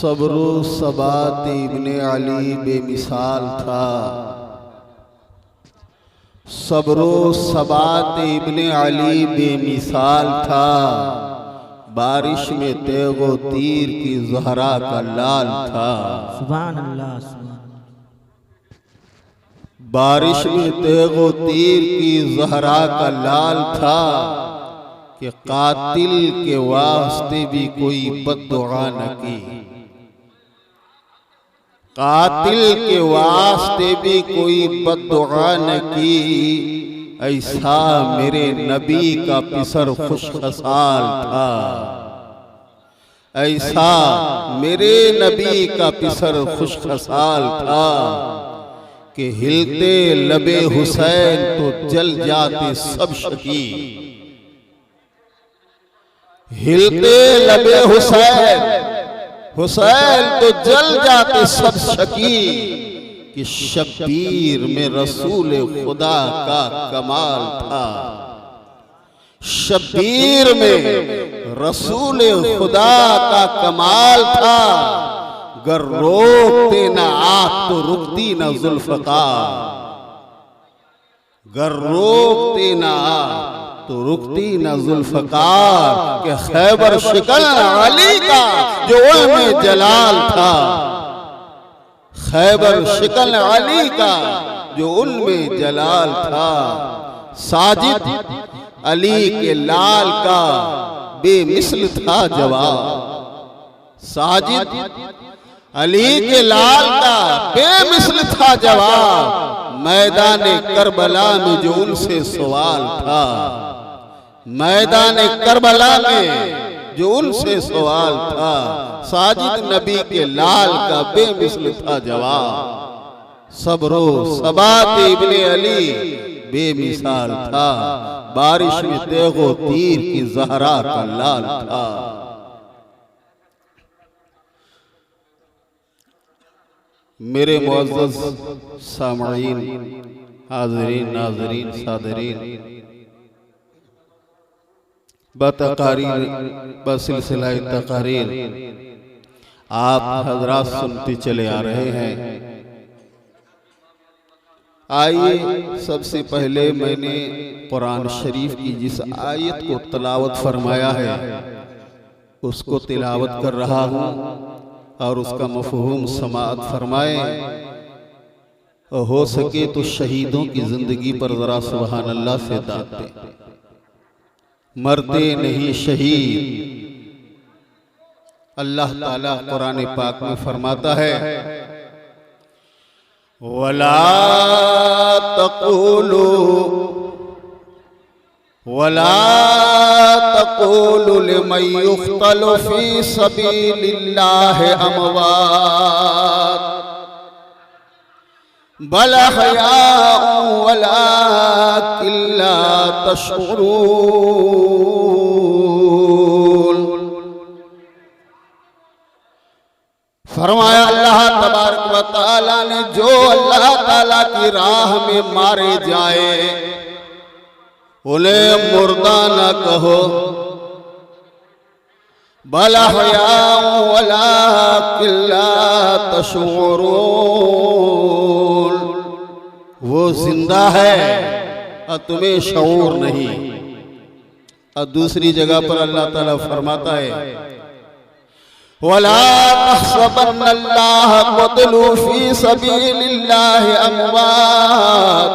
सब्रो सबात इब्ने अली बेमिसाल था। सब्रो सबात इब्ने अली बेमिसाल था। बारिश में तेगो तीर की ज़हरा का लाल था। सुभान अल्लाह। बारिश में तेगो तीर की ज़हरा का लाल था कि कातिल के वास्ते भी कोई बद्दुआ न की। कातिल के वास्ते भी कोई बद्दुआ न की। ऐसा मेरे नबी का पिसर खुशखसाल था। ऐसा मेरे नबी का पिसर खुशखसाल था कि हिलते लबे हुसैन तो जल जाते सब शकी। हिलते लबे हुसैन तो जल जाते सब शकी कि शब्बीर में रसूल खुदा का कमाल था। शब्बीर में रसूल खुदा का कमाल था। गर रोकते न आग तो रुकती न जुल्फ़कार। गर रोकते न आग तो रुकती न जुल्फ़कार के खैबर शिकन अली का जो उल्मे जलाल था। खैबर शिकन अली का जो उल्मे जलाल था। साजिद अली के लाल का बेमिसल था जवाब। साजिद अली के लाल का बेमिसल था जवाब। मैदान करबला में जो उनसे सवाल था। मैदान करबला में जो उनसे सवाल था। साजिद नबी के लाल का बेमिसल था जवाब। सब्रो सबात इब्ने अली बेमिसाल था। बारिश में तेगो तीर की ज़हरा का लाल था। मेरे मुअज़्ज़ज़ सामईन, हाज़रीन, नाज़रीन, सादरीन, बतकारीर बसिलसिला तकारीर आप हज़रात सुनते चले आ रहे हैं। आइए सबसे पहले मैंने कुरान शरीफ की जिस आयत को तिलावत फरमाया है उसको तिलावत कर रहा हूँ और उसका मफ़हूम समाअत फरमाए। और हो सके तो शहीदों की जिंदगी पर जरा सुभान अल्लाह से दाद दें। मरते नहीं शहीद। अल्लाह ताला कुरान पाक में फरमाता है वला तक़ूलू लिमन युक़्तलु फ़ी सबीलिल्लाहि अमवात बल अहयाउ वलाकिन ला तशऊरून। फरमाया अल्लाह तबारक व तआला ने जो अल्लाह ताला की राह में मारे जाए उन्हें मुर्दा न कहो। बल अहयाउ वलाकिन ला तशऊरून। वो जिंदा है और तुम्हें शऊर नहीं। और दूसरी जगह पर अल्लाह ताला फरमाता है वला तहसबन्नल्लाह क़तलू फ़ी सबीलिल्लाहि अमवात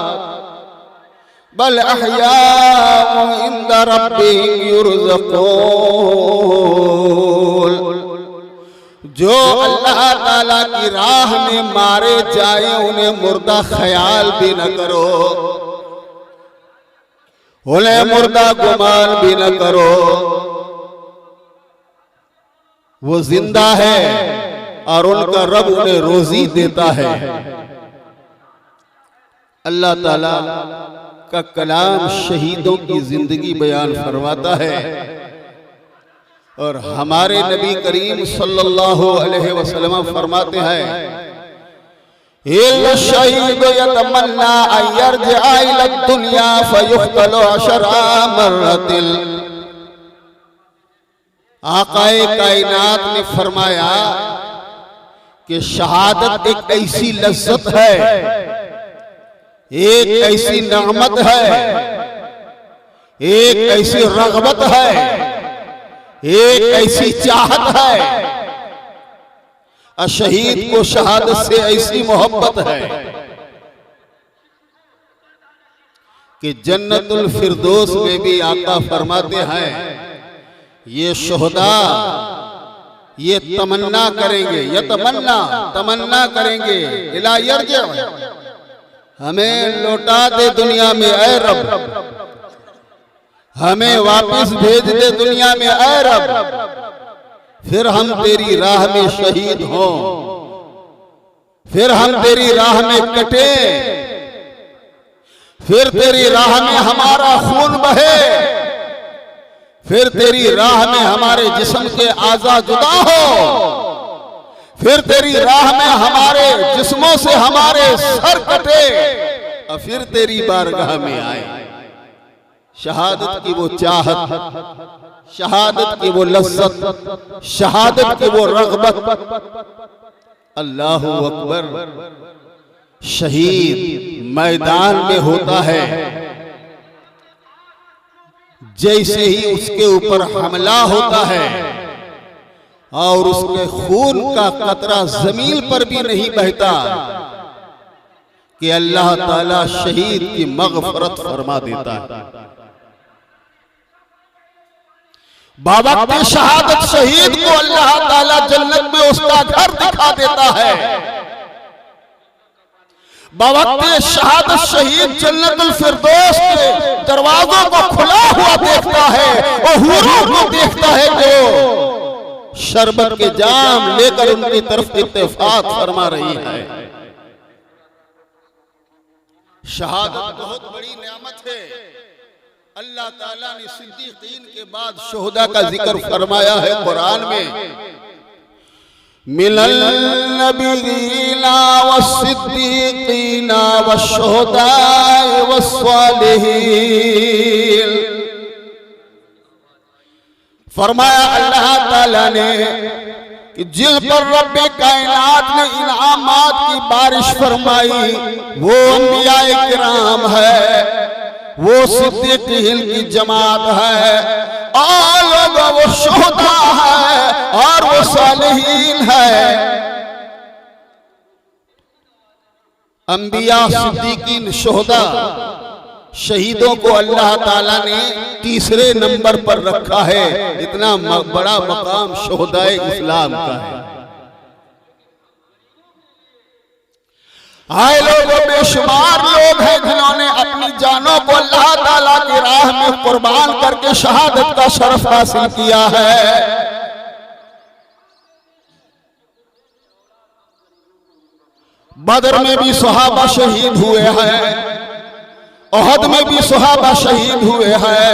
बल अहयाउ इंदा रब्बिहिम युरज़क़ून। जो अल्लाह ताला की राह में मारे जाए उन्हें मुर्दा ख्याल भी न करो। उन्हें मुर्दा गुमान भी न करो। वो जिंदा है और उनका रब उन्हें रोजी देता है। अल्लाह ताला का कलाम शहीदों की जिंदगी बयान फरमाता है। और हमारे नबी करीम सल्लल्लाहु अलैहि वसल्लम फरमाते हैं इल शहीद यतमन्ना अन यरजिअ इला दुनिया फयुक़तलु अशरा मर्रतिन। आकाए कायनात ने फरमाया कि शहादत एक ऐसी लज्जत है, एक ऐसी नेमत है, एक ऐसी रग़बत है, एक ऐसी चाहत है। शहीद को शहादत से ऐसी मोहब्बत है कि जन्नतुल फिरदौस में भी आका फरमाते हैं, ये शुहदा ये तमन्ना करेंगे, ये तमन्ना करेंगे, इला यरजा, हमें लौटा दे दुनिया में ऐ रब, हमें वापस भेज दे दुनिया में ऐ रब, फिर हम तेरी राह में शहीद हों, फिर हम तेरी राह में कटे, फिर तेरी राह में हमारा खून बहे, फिर तेरी राह में हमारे जिस्म के आज़ा जुदा हो, फिर तेरी राह में हमारे जिस्मों से हमारे सर कटे, और फिर तेरी बारगाह में आए। शहादत की वो चाहत, शहादत की वो लज्जत, शहादत की वो रग़बत। अल्लाहु अकबर। शहीद मैदान में होता है, जैसे ही उसके ऊपर हमला होता है और उसके खून का कतरा जमीन पर भी नहीं बहता कि अल्लाह ताला शहीद की मग़फ़रत फरमा देता है। बावक़्ते शहादत शहीद को अल्लाह ताला जन्नत में उसका घर दिखा देता है। बावक़्ते शहादत शहीद जन्नतुल फिरदौस के दरवाजों को खुला हुआ देखता है और हूरों को देखता है जो शरबत के जाम लेकर उनकी तरफ इत्तेफाक फरमा रही है। शहादत बहुत बड़ी नेमत है। अल्लाह ताला ने सिद्दीकीन के बाद शुहदा का जिक्र फरमाया है कुरान में, मिनल नबीयीना वस्सिद्दीकीना वश्शुहदा वस्सालिहीन। फरमाया अल्लाह ताला ने कि जिन पर रब्बे कायनात ने इनामात की बारिश फरमाई वो अंबियाए किराम है, वो सिद्दीकीन की जमात है, और वो शुहदा है और वो सालिहीन है। अंबिया, सिद्दीकीन, शुहदा, शहीदों को अल्लाह ताला ने तीसरे नंबर पर रखा है। इतना बड़ा मकाम शुहदाए इस्लाम का है। आए लोगों, बेशुमार लोग हैं जिन्होंने अपनी जानों को अल्लाह ताला की राह में कुर्बान करके शहादत का शरफ हासिल किया है। बदर में भी सहाबा शहीद हुए हैं, उहद में भी सहाबा शहीद हुए हैं,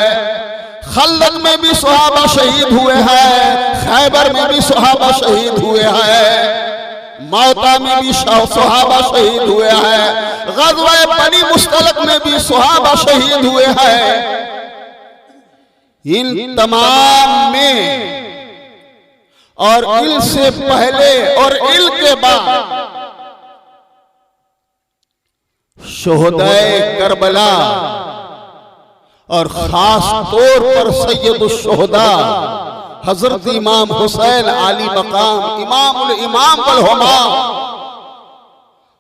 खंदक में भी सहाबा शहीद हुए हैं, खैबर में भी सहाबा शहीद हुए हैं, मौता में भी सहाबा शहीद हुए हैं, ग़ज़वा बनी मुस्तलिक में भी सहाबा शहीद हुए हैं। इन तमाम में और इल से पहले और इल के बाद शुहदाए करबला और खास तौर पर सैयदुश शुहदा हजरत इमाम हुसैन आली मकाम इमामुल इमाम वल हुमा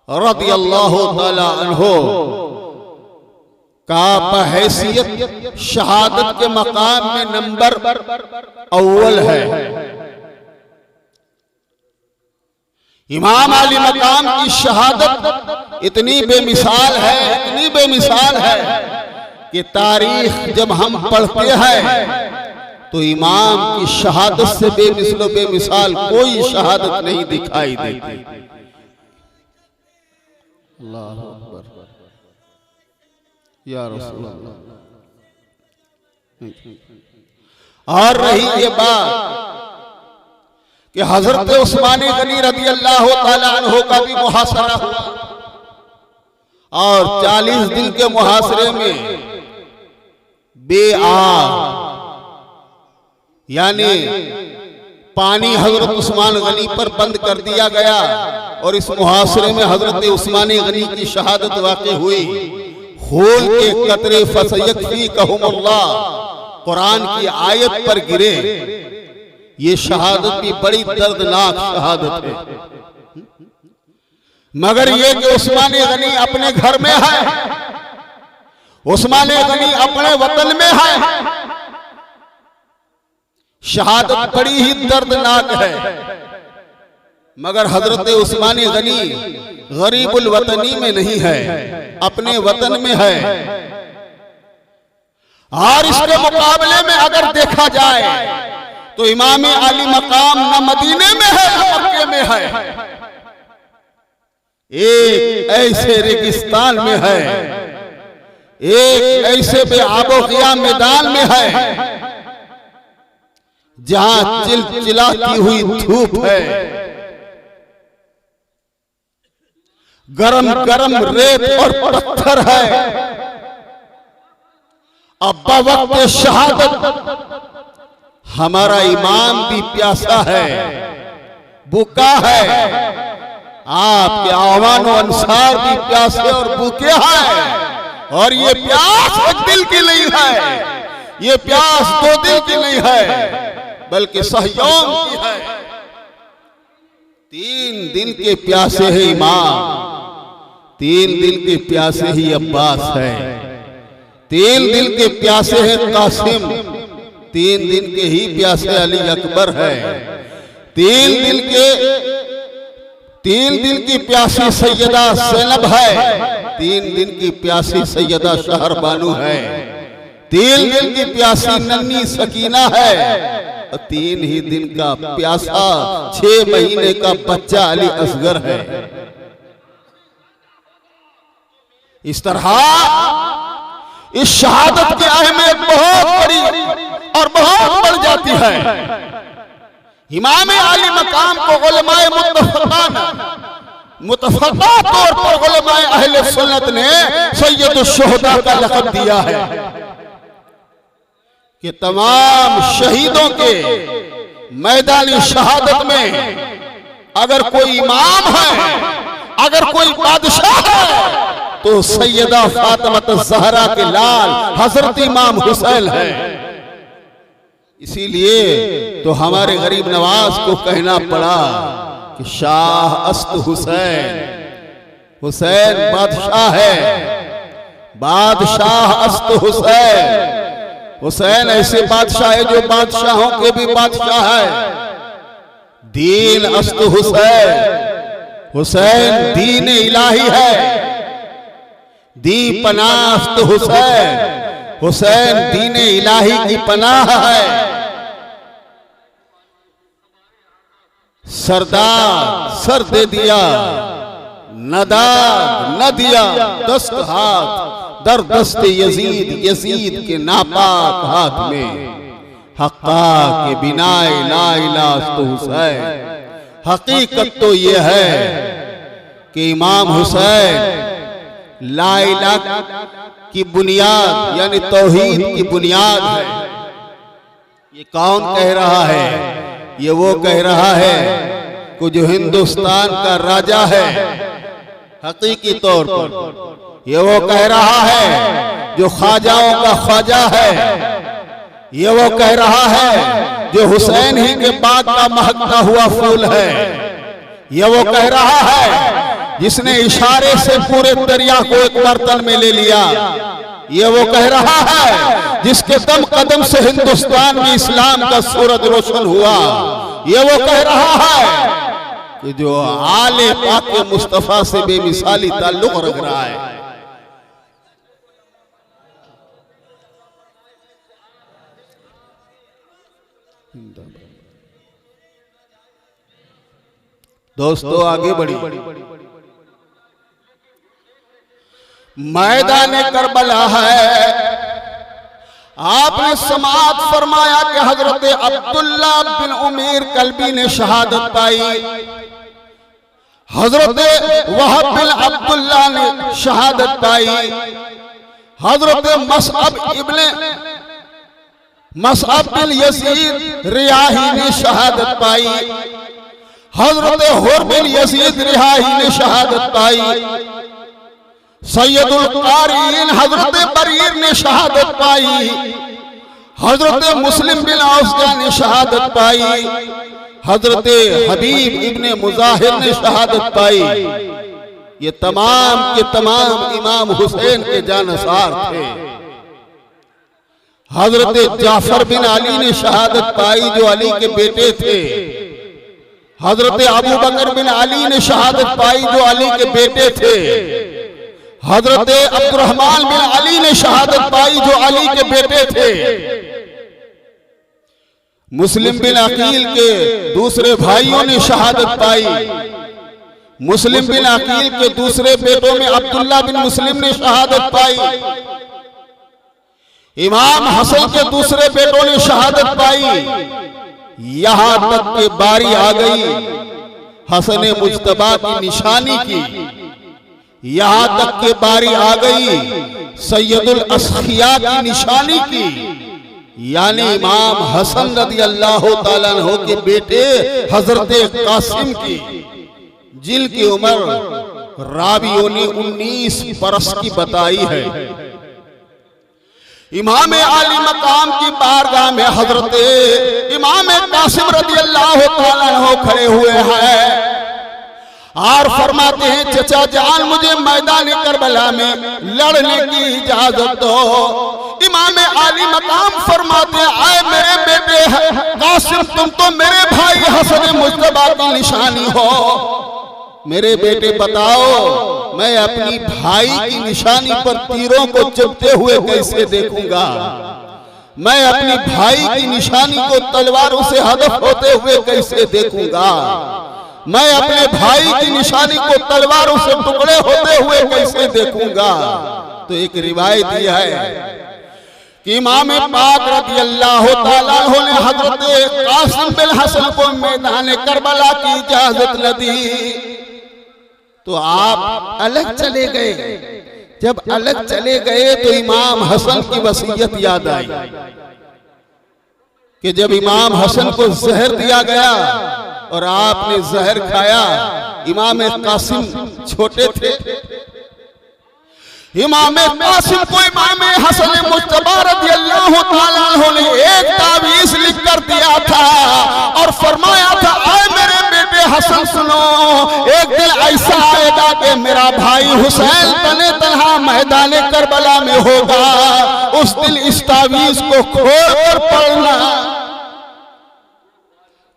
रदियल्लाहु ताला अन्हु का बहैसियत शहादत के मकाम में नंबर अव्वल है। इमाम आली मकाम की शहादत इतनी बेमिसाल है, इतनी बेमिसाल है कि तारीख जब हम पढ़ते हैं तो इमाम की शहादत से बेमिसलो बेमिसाल कोई शहादत नहीं दिखाई देती। अल्लाह अकबर या रसूल अल्लाह। और रही ये बात कि हजरत उस्मान गनी रज़ी अल्लाह ताला अन्हु का भी मुहासरा हुआ और 40 दिन के मुहासरे में बेआब यानी पानी हजरत उस्मान गनी पर बंद कर दिया गया और इस मुहासरे में हजरत उस्मान गनी की शहादत वाक़ई हुई। खून के कतरे फसयकफीकहुमुल्लाह कुरान की आयत पर गिरे। ये शहादत भी बड़ी दर्दनाक शहादत है। मगर ये कि उस्मान गनी अपने घर में है, उस्मान गनी अपने वतन में है, शहादत बड़ी ही दर्दनाक है। मगर हजरत उस्मान गनी गरीबुल वतनी में नहीं है, अपने वतन में है। और इसके मुकाबले में अगर देखा जाए तो इमाम आली मकाम न मदीने में है न मक्के में है, एक ऐसे रेगिस्तान में है, एक ऐसे बेआबोगिया मैदान में है जहां चिलचिलाती हुई धूप है, गरम गरम रेत और पत्थर है। अब वक्त शहादत हमारा इमाम भी प्यासा है, भूखा है, आपके आवानो अंसार भी प्यासे और भूखे हैं। और ये प्यास एक दिल की नहीं है, ये प्यास दो दिल की नहीं है, बल्कि सहयोग की है। 3 दिन के प्यासे है इमाम, 3 दिन के प्यासे ही अब्बास है, 3 दिन के प्यासे है कासिम, 3 दिन के ही प्यासे अली अकबर है, 3 दिन की प्यासी सैयदा ज़ैनब है, 3 दिन की प्यासी सैयदा शहर बानू है, 3 दिन की प्यासी नन्ही सकीना है, 3 ही दिन का प्यासा 6 महीने का बच्चा अली असगर है। इस तरह इस शहादत की अहमियत बहुत बड़ी और बहुत बढ़ जाती है। इमाम आली मकाम को उलमाए मुतफ़क़ा तौर पर उलमाए अहले सुन्नत ने सैयदुश शुहदा का लक़ब दिया है कि तमाम शहीदों के मैदानी शहादत में अगर कोई इमाम है, अगर कोई बादशाह है, तो सैयदा फातिमा ज़हरा के लाल हजरत इमाम हुसैन है। इसीलिए तो हमारे गरीब नवाज को कहना पड़ा कि शाह अस्त हुसैन, हुसैन बादशाह है, बादशाह अस्त हुसैन। हुसैन ऐसे बादशाह है जो बादशाहों के भी बादशाह है। दीन अस्त हुसैन, हुसैन दीन इलाही है। दी पनाह अस्त हुसैन, हुसैन दीन इलाही की पनाह है। सरदार सर दे दिया, नदार न दिया दस्त हाथ, दर दस्त यजीद, यजीद के नापाक हाथ में। हक्का के बिनाए ला इलाहा तो हुसैन। हकीकत तो ये है कि इमाम हुसैन ला इलाहा की बुनियाद यानी तौहीद की बुनियाद है। ये कौन कह रहा है? ये वो कह रहा है कि जो हिंदुस्तान का राजा है हकीकी तौर पर, ये वो कह रहा है जो ख्वाजाओं का ख्वाजा है, ये वो कह रहा है जो हुसैन ही के बाग का महकता हुआ फूल है, ये वो कह रहा है जिसने इशारे से पूरे दरिया को एक बर्तन में ले लिया, ये वो कह रहा है जिसके दम कदम से हिंदुस्तान में इस्लाम का सूरज रोशन हुआ, ये वो कह रहा है कि जो आले पाक मुस्तफा से बेमिसाली ताल्लुक रख रहा है। दोस्तों आगे बढ़ी। मैदान करबला है। आपने समाअत फरमाया कि हजरत अब्दुल्ला बिन उमैर कल्बी ने शहादत पाई, हजरत वहब बिन अब्दुल्ला ने शहादत पाई, हजरत मसअब इब्ने मसअब बिन यजीद रियाही ने शहादत पाई, हजरत हुर बिन यजीद रियाही ने शहादत पाई, सैयदुल कारीन हजरत बरीर ने शहादत पाई, हजरत मुस्लिम बिन औसजा ने शहादत पाई, हजरत हबीब इब्ने मुजाहिर ने शहादत पाई। ये तमाम के तमाम इमाम हुसैन के जानसार थे। हजरत जाफर बिन अली ने शहादत पाई जो अली के बेटे थे। हजरत अबू बकर बिन अली ने शहादत पाई जो अली के बेटे थे। हजरत अब्दुर्रहमान बिन अली ने शहादत पाई जो अली के बेटे थे। मुस्लिम बिन अकील के दूसरे भाइयों ने शहादत पाई। मुस्लिम बिन अकील के दूसरे बेटों में अब्दुल्ला बिन मुस्लिम ने शहादत पाई। इमाम हसन के दूसरे बेटों ने शहादत पाई। यहां तक के बारी आ गई हसन मुज्तबा की निशानी की। यहां तक के बारी आ गई सैयदुल अस्खिया की निशानी की, यानी इमाम हसन रज़ी अल्लाह तआला अन्हु के बेटे हजरत कासिम की, जिनकी उम्र रावियों ने 19 बरस की बताई है। इमाम आली मकाम की बारगाह में हजरत इमाम कासिम रज़ी अल्लाह तआला अन्हु खड़े हुए हैं और फरमाते हैं, चचा जान मुझे मैदान करबला में लड़ने की इजाजत दो। इमाम आली मकाम फरमाते हैं, आए मेरे बेटे कासिम, तुम तो मेरे भाई हसन मुज्तबा की निशानी हो। मेरे बेटे बताओ मैं अपनी भाई की निशानी पर तीरों को चुभते हुए कैसे देखूंगा? मैं अपनी भाई की निशानी को तलवारों से हदफ होते हुए कैसे देखूंगा? मैं अपने भाई की निशानी को तलवारों से टुकड़े होते हुए कैसे देखूंगा? तो एक रिवायत यह है कि इमाम पाक रज़ी अल्लाह तआला अन्हु ने हजरत कासिम बिन हसन को मैदान करबला की इजाजत न दी, तो आप अलग चले गए। जब अलग चले गए तो इमाम हसन की वसीयत याद आई कि जब इमाम हसन को जहर दिया गया और आपने जहर खाया, इमाम कासिम छोटे थे। इमाम कासिम को इमाम हसन मुज्तबा रज़ी अल्लाह तआला अन्हु ने एक तावीज़ लिख कर दिया था और फरमाया था, आए मेरे बेटे हसन सुनो, एक दिन ऐसा आएगा कि मेरा भाई हुसैन तने तन्हा मैदान करबला में होगा। उस दिन इस तावीज़ को खोल कर पढ़ना।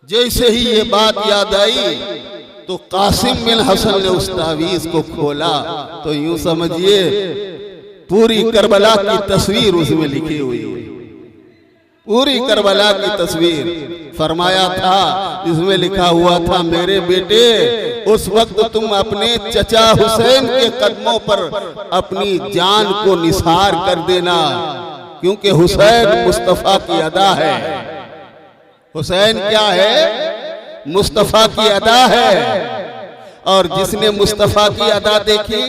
जैसे ही ये बात याद आई तो कासिम बिन हसन ने उस तावीज़ को खोला तो यूं समझिए पूरी करबला की तस्वीर उसमें लिखी हुई है। पूरी करबला की तस्वीर फरमाया था, इसमें लिखा हुआ था, मेरे बेटे उस वक्त तुम अपने चचा हुसैन के कदमों पर अपनी जान को निसार कर देना, क्योंकि हुसैन मुस्तफा की अदा है। हुसैन क्या है? मुस्तफा की अदा है। और जिसने मुस्तफा की अदा देखी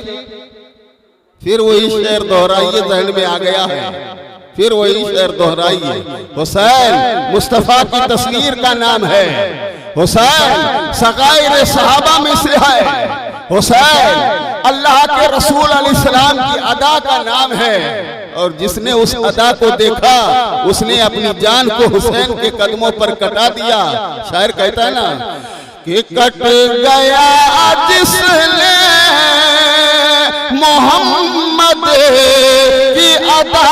फिर वही शेर दोहराइए, जहन में आ गया है, फिर वही शेर दोहराइए। हुसैन मुस्तफा की तस्वीर का नाम है। हुसैन सगाइर सहाबा में से है। हुसैन अल्लाह के रसूल अलैहिस्सलाम की अदा का नाम है। और जिसने उस अदा को देखा उसने अपनी जान को हुसैन के कदमों पर कटा दिया। शायर कहता है ना कि कट गया जिसने मोहम्मद की अदा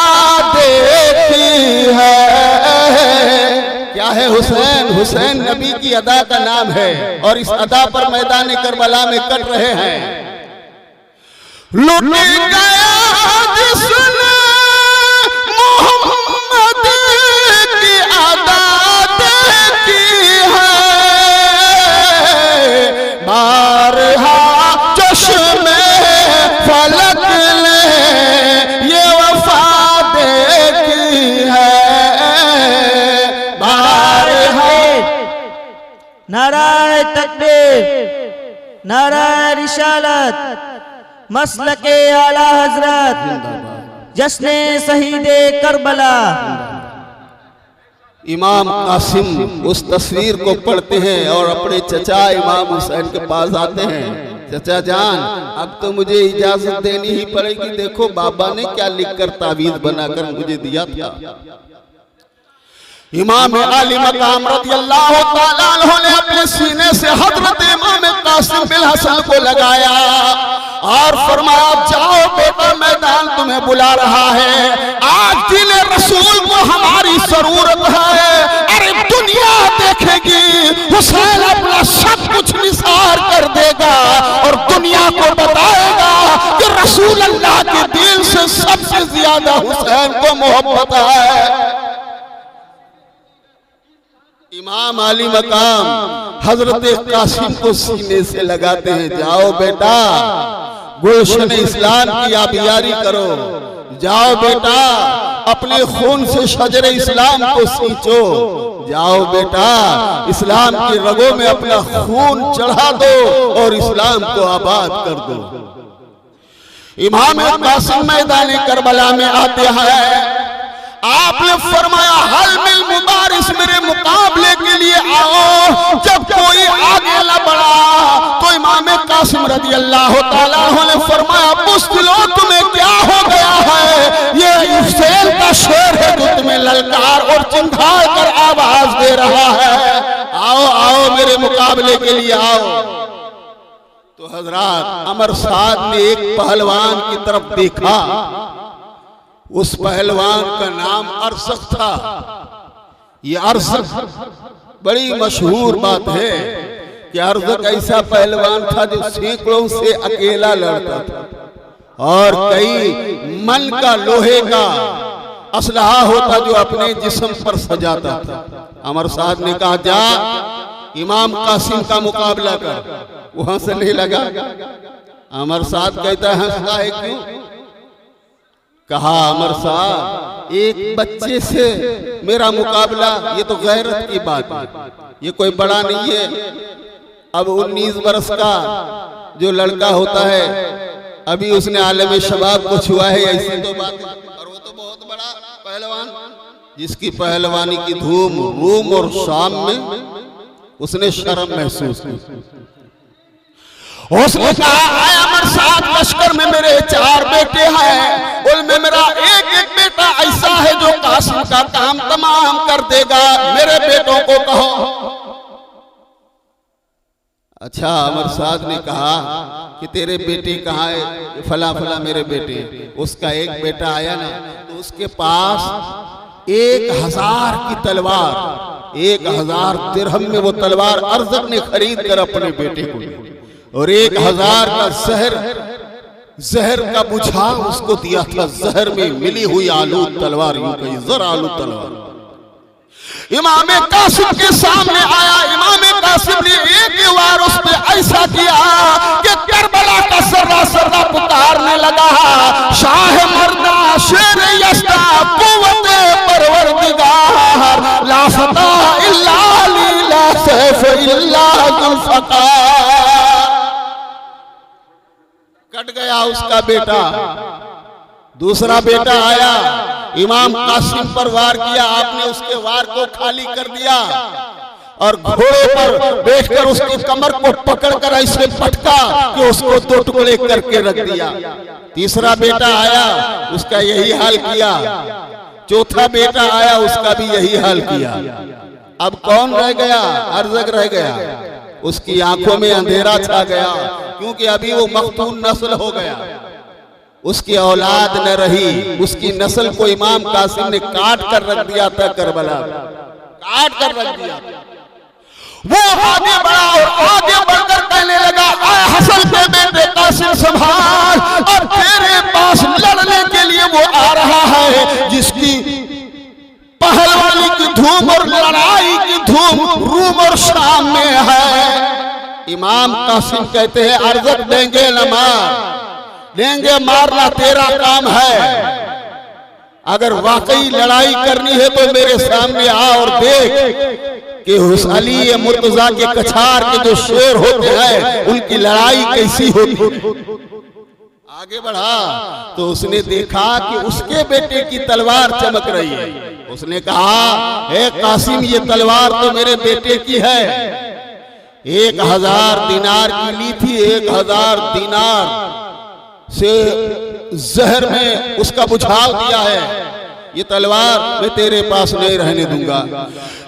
देखी है। क्या है हुसैन? हुसैन नबी की अदा का नाम है और इस अदा पर मैदान करबला में कट रहे हैं। लुट गया जिसने मोहम्मद की अदा देखी है, बारहा चश्मे फलक ने ये वफा देखी है, बारहा। नाराए तकबीर, नाराए रिसालत, मसलके आला हजरत, जश्ने शहीदे करबला। इमाम कासिम उस तस्वीर को पढ़ते हैं और अपने चचा इमाम हुसैन के पास आते हैं। चचा जान, अब तो मुझे इजाजत देनी ही पड़ेगी, देखो बाबा ने क्या लिखकर तावीज बनाकर मुझे दिया था। इमाम आली मकाम रज़ियल्लाहु ताला अन्हु ने अपने सीने से हजरत इमाम कासिम बिन हसन को लगाया और फरमाया, जाओ बेटा मैदान तुम्हें बुला रहा है, आज दिल रसूल को हमारी जरूरत है। अरे दुनिया देखेगी, हुसैन अपना सब कुछ निसार कर देगा और दुनिया को बताएगा कि रसूल अल्लाह के दिल से सबसे ज्यादा हुसैन को मोहब्बत है। इमाम आली मकाम हजरत कासिम को सीने से लगाते हैं, जाओ बेटा गुलशन इस्लाम की आबियारी करो, जाओ बेटा अपने खून से शजर इस्लाम को सींचो, जाओ बेटा इस्लाम की रगों में अपना खून चढ़ा दो और इस्लाम को आबाद कर दो। इमाम कासिम मैदान करबला में आते हैं, आपने फरमाया, हल मिल मुबारिस मेरे मुकाबले के लिए आओ। जब कोई आगे न बढ़ा तो इमाम कासिम रज़ियल्लाहु ताला अन्हु ने फरमाया, पूछ लो तुम्हें क्या हो गया है, ये हुसैन का शेर है जो तुम्हें ललकार और चिंगार कर आवाज दे रहा है, आओ आओ मेरे मुकाबले के लिए आओ। तो हजरात अमर साद ने एक पहलवान की तरफ देखा, उस पहलवान का नाम अरसक था। ये अरसक बड़ी मशहूर बात है कि अरसक ऐसा पहलवान था जो सैकड़ों से अकेला लड़ता था और कई मन का लोहे का असलहा होता जो अपने जिस्म पर सजाता था। अमर साद ने कहा, जा इमाम कासिम का मुकाबला कर। वो हंसने लगा। अमर साद कहता है, हंसता है क्यों? कहा, अमर साहब एक बच्चे से मेरा मुकाबला, ये तो गैरत की बात है, ये कोई बड़ा नहीं है। अब 19 वर्ष का जो लड़का होता है, अभी उसने आलम शबाब को छुआ है, ऐसी तो बात है। और वो तो बहुत बड़ा पहलवान, जिसकी पहलवानी की धूम रूम और शाम में उसने शर्म महसूस की। उसने कहा, अमर साद लश्कर में मेरे 4 बेटे हैं, उनमें मेरा एक बेटा ऐसा है जो कासिम का काम तमाम कर देगा, मेरे बेटों को कहो। अच्छा, अमर साद ने कहा कि तेरे बेटे कहाँ है? फला फला मेरे बेटे। उसका एक बेटा आया ना, तो उसके पास 1000 की तलवार, 1000 दिरहम में वो तलवार अरज़क ने खरीद कर अपने बेटे को, और 1000 का जहर का बुझाव उसको दिया था। जहर में मिली हुई आलू तलवार, यूं कही जर आलू तलवार इमाम कासिम के सामने आया। इमाम कासिम ने एक बार उस पे ऐसा किया कि करबला का सर्रा सर्रा पुकारने लगा, शाह मर्दा शेर यस्ता कुव्वत परवरदिगार, ला फता इल्ला अली ला सैफ इल्ला जुल्फकार। कट गया उसका बेटा। दूसरा बेटा आया, इमाम कासिम पर वार किया, आपने उसके वार को खाली कर दिया और घोड़े पर बैठकर उसकी कमर को पकड़कर ऐसे पटका कि उसको 2 टुकड़े करके रख दिया। तीसरा बेटा आया, उसका यही हाल किया। चौथा बेटा आया, उसका भी यही हाल किया। अब कौन रह गया? अरज़क रह गया। उसकी आंखों में अंधेरा छा गया, क्योंकि अभी वो मखतून नस्ल हो गया, उसकी औलाद न रही। उसकी नस्ल को इमाम कासिम ने काट कर रख दिया था, करबला काट कर रख दिया। वो आगे बढ़ा और आगे बढ़कर कहने लगा, आए हसन के बेटे कासिम संभाल, और तेरे पास लड़ने के लिए वो आ रहा है जिसकी पहलवानी की धूम और लड़ाई की धूम रूम और शाम में है। इमाम कासिम कहते हैं, अरज़क देंगे न मार, देंगे मारना तेरा काम है। अगर वाकई लड़ाई करनी है तो मेरे सामने आ और देख कि उस अली मुर्तजा के कछार के जो शेर होते हैं उनकी लड़ाई कैसी होती। आगे बढ़ा तो उसने देखा कि उसके बेटे की तलवार चमक रही है। उसने कहा, हे कासिम, ये तलवार तो मेरे बेटे की है, 1000 दिनार की ली थी, 1000 दिनार से जहर में उसका बुझाव दिया है, ये तलवार मैं तेरे पास नहीं रहने दूंगा।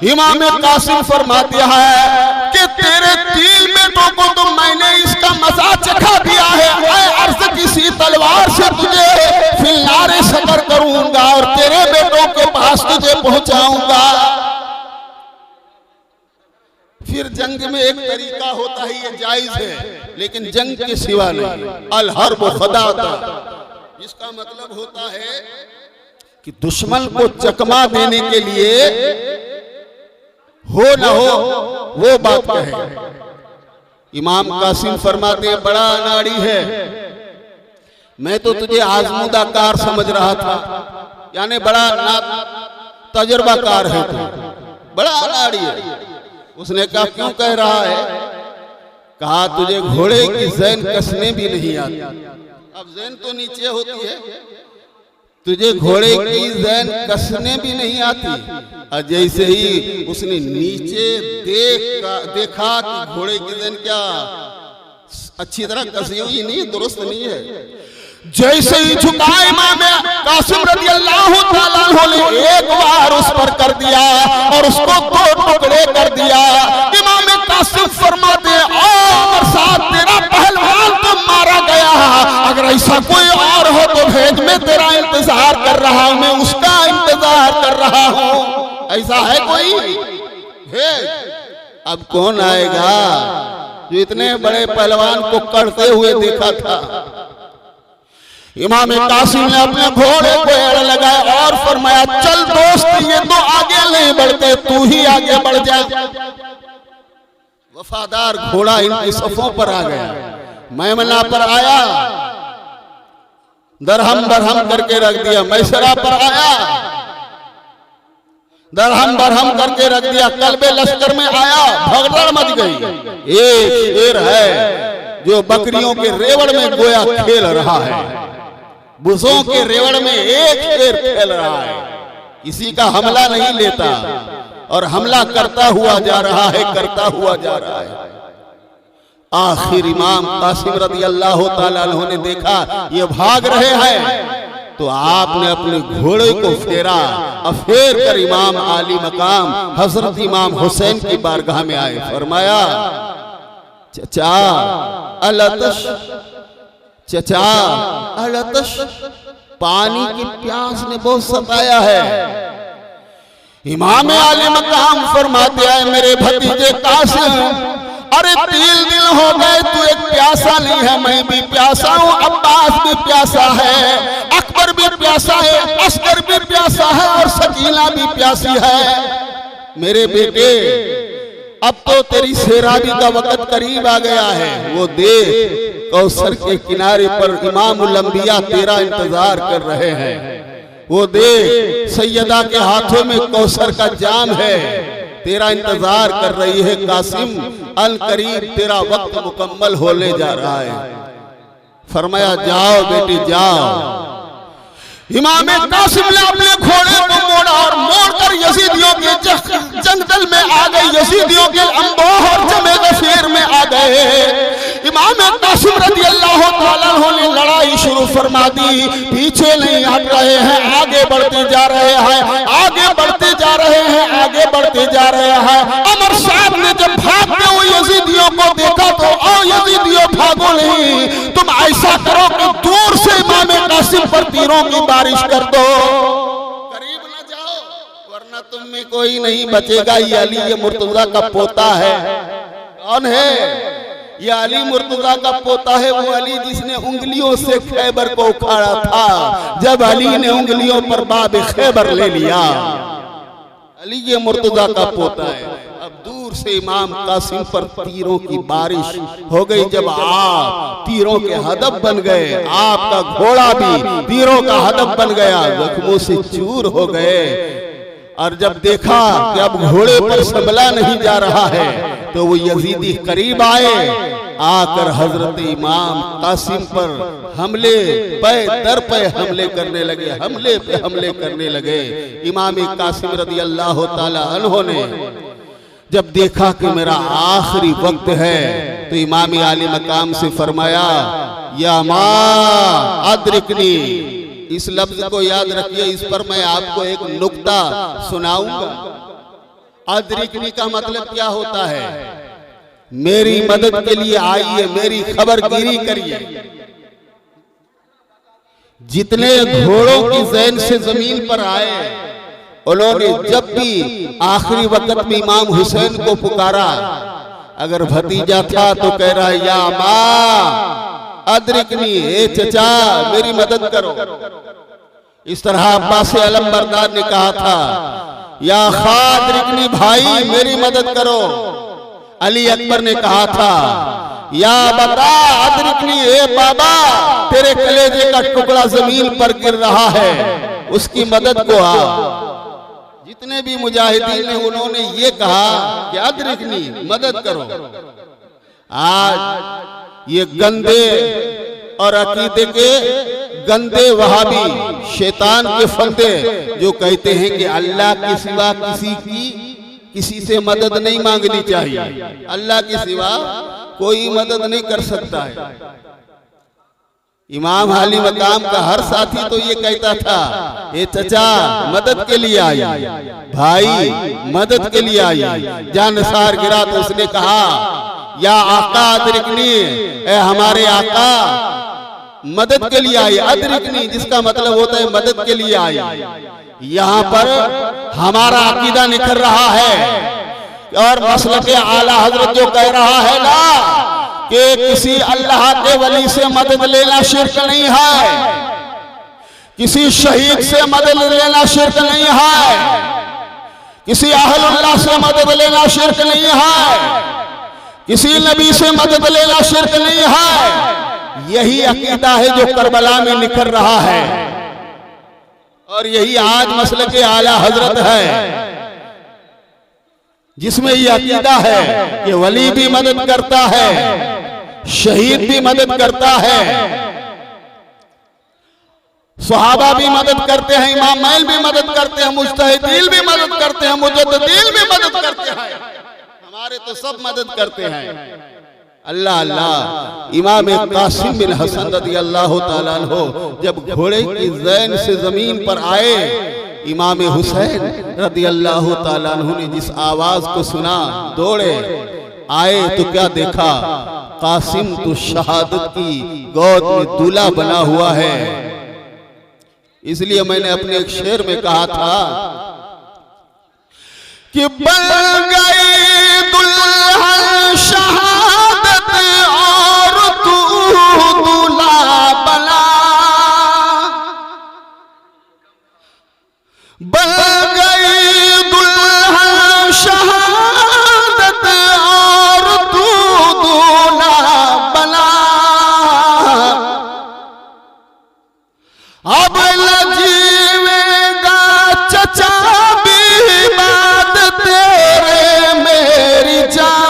इमाम कासिम फरमाते हैं कि तेरे 3 बेटों को तो मैंने इसका मजा चखा दिया है, मैं अर्ज किसी तलवार से तुझे फिलनारे सकर करूंगा और तेरे बेटों के पास तुझे पहुंचाऊंगा। फिर जंग में एक तरीका होता है, ये जायज है, लेकिन जंग के सिवा नहीं। अल हर्ब खदाता, इसका मतलब होता है कि दुश्मन को चकमा देने के लिए हो न हो वो बात कहे। इमाम कासिम फरमाते हैं, बड़ा अनाड़ी है, मैं तो तुझे आजमूदाकार समझ रहा था, यानी बड़ा तजुर्बाकार है तू, बड़ा अनाड़ी है। उसने कहा, क्यों कह रहा है? कहा, तुझे घोड़े की जैन कसने भी नहीं आती। अब जैन तो नीचे होती है, तुझे घोड़े की जैन कसने भी नहीं आती। और जैसे ही उसने नीचे देखा कि घोड़े की जैन क्या अच्छी तरह कसी हुई नहीं, दुरुस्त नहीं है, जैसे ही झुका इमाम कासिम रज़ियल्लाहु ताला अन्हु ने एक बार उस पर कर दिया और उसको 2 टुकड़े कर दिया। इमाम कासिम फरमाते, और साथ तेरा पहलवान तो मारा गया, अगर ऐसा कोई और हो तो भेज, मैं तेरा इंतजार कर रहा हूं, मैं उसका इंतजार कर रहा हूं। ऐसा है कोई? भेज। अब कौन आएगा जो इतने बड़े पहलवान को करते हुए देखा था? इमाम कासिम ने अपने घोड़े को एड़ लगाया और फरमाया, चल दोस्त, ये तो आगे नहीं बढ़ते, तू ही आगे बढ़ जा। वफादार घोड़ा इनकी सफों पर आ गया, मैमना पर आया, दरहम बरहम करके रख दिया, मैसरा पर आया, दरहम बरहम करके रख दिया, कल्बे लश्कर में आया, भगदड़ मच गई। एक शेर है जो बकरियों के रेवड़ में गोया खेल रहा है, बुजों के रेवड़ में एक शेर खेल रहा है, किसी का हमला नहीं लेता और हमला करता हुआ जा रहा है, करता हुआ जा रहा है। आखिर इमाम कासिम रज़ियल्लाहु ताला अन्हु ने देखा ये भाग रहे हैं, तो आपने अपने घोड़े को फेरा और फेर कर इमाम आली मकाम हजरत इमाम हुसैन की बारगाह में आए। फरमाया, चचा अलतश, चचा अलतश, पानी की प्यास ने बहुत सताया है। इमाम आले मकाम फरमाते हैं, मेरे भतीजे कासिम, अरे 3 दिन हो गए तू एक प्यासा नहीं है, मैं भी प्यासा हूँ, अब्बास भी प्यासा है, अकबर भी प्यासा है, अस्कर भी प्यासा है और सकीना भी प्यासी है। मेरे बेटे, अब तो तेरी सेराबी का वक्त करीब आ गया है, वो देख कौसर के किनारे पर इमामुल अंबिया तेरा इंतजार कर रहे हैं, वो देख सैयदा के हाथों में कौसर का जाम है, तेरा इंतजार कर रही है कासिम, अल करीब तेरा वक्त मुकम्मल होने जा रहा है। फरमाया, जाओ बेटी जाओ। इमाम कासिम ने अपने घोड़े को मोड़ा और मोड़कर यजीदियों के जंगल में आ गए, यजीदियों के अंबोह और जमे गफीर में आ गए। इमाम कासिम रज़ियल्लाहु ताला अन्हु ने लड़ाई शुरू फरमा दी, पीछे नहीं हट रहे हैं, आगे बढ़ते जा रहे हैं, आगे बढ़ते जा रहे हैं, आगे बढ़ते जा रहे हैं। अमर साहब ने जब भागते हुए यजीदियों को देखा तो, ओ यजीदियों भागो नहीं, तुम ऐसा करो कि दूर से इमाम कासिम पर तीरों की बारिश कर दो, करीब न जाओ, वरना तुम में कोई नहीं बचेगा। ये अली ये मुर्तजा का पोता है। कौन है ये? अली मुर्तजा का पोता है, वो अली जिसने उंगलियों से खैबर को उखाड़ा था, जब अली ने उंगलियों पर बाब खैबर ले लिया। अली ये मुर्तजा का पोता है। अब दूर से इमाम कासिम पर तीरों की बारिश हो गई। जब आप तीरों के हदफ बन गए, आपका घोड़ा भी तीरों का हदफ बन गया, जख्मों से चूर हो गए। और जब देखा कि अब घोड़े पर संभला नहीं जा रहा है, तो वो यजीदी करीब आए आकर हजरत इमाम कासिम पर हमले पे दर पे हमले करने लगे, हमले पे हमले करने लगे। इमाम कासिम रदी अल्लाह ताला अन्हो ने जब देखा कि मेरा आखिरी वक्त है तो इमाम आली मकाम से फरमाया, या मां अदरिकनी। इस लफ्ज को याद रखिए, इस पर मैं आपको एक नुक्ता सुनाऊंगा। अदरिकनी का मतलब क्या होता है? मेरी मदद के लिए आइए, मेरी खबरगिरी करिए। जितने घोड़ों की जैन से जमीन पर आए, उन्होंने जब भी आखिरी वक्त में इमाम हुसैन को पुकारा, अगर भतीजा था तो कह रहा है, या मां अदरिकनी, ए चचा मेरी मदद करो। इस तरह अब्बास अलमबरदार ने कहा था, या खादरिकनी भाई मेरी मदद करो। अली अकबर ने कहा था, या बता अदरिकनी, ए बाबा तेरे कलेजे का टुकड़ा जमीन पर गिर रहा है, उसकी मदद को आ। जितने भी मुजाहिदीन ने उन्होंने ये कहा कि अदरिकनी, मदद करो। आज ये गंदे और अकीदे के गंदे वहाबी शैतान के फंदे जो कहते हैं कि अल्लाह के सिवा किसी से मदद नहीं मांगनी चाहिए, अल्लाह के सिवा कोई मदद नहीं कर सकता है। इमाम आली मकाम का हर साथी तो ये कहता था, ए चचा मदद के लिए आई, भाई मदद के लिए आई। जानसार गिरा तो उसने कहा, या आका अदरिकनी, ए हमारे आका मदद के लिए आई। अदरिकनी जिसका मतलब होता है मदद के लिए आई। यहाँ पर हमारा अकीदा निखर रहा है और मसलक आला हजरत जो कह रहा है ना कि किसी अल्लाह के वली से मदद लेना शिर्क नहीं है, किसी शहीद से मदद लेना शिर्क नहीं है, किसी अहलुल्लाह से मदद लेना शिर्क नहीं है, किसी नबी से मदद लेना शिर्क नहीं है। यही अकीदा है जो करबला में निखर रहा है और यही आज मसलक आला हजरत है, जिसमें यह अकीदा है कि वली भी मदद करता है, शहीद भी मदद करता है, सहाबा भी मदद करते हैं, इमाम मैल भी मदद करते हैं, मुज्तहिदीन भी मदद करते हैं, मुजद्दिदीन भी मदद करते हैं, हमारे तो सब मदद करते हैं। अल्लाह अल्लाह। इमाम कासिम बिन हसन रज़ी अल्लाह ताला अन्हु जब घोड़े की ज़ैन से जमीन पर आए, इमाम हुसैन रज़ी अल्लाह ताला अन्हु ने जिस आवाज को सुना दौड़े आए तो क्या देखा, कासिम तो शहादत की गोद में दूल्हा बना हुआ है। इसलिए मैंने अपने एक शेर में कहा था कि बन गई दुल्हन शहादत और तू दूल्हा बना, बन गई दुल्हन शहादत और तू दूल्हा बना। अब न जीवेगा चचा भी बात तेरे मेरी जान,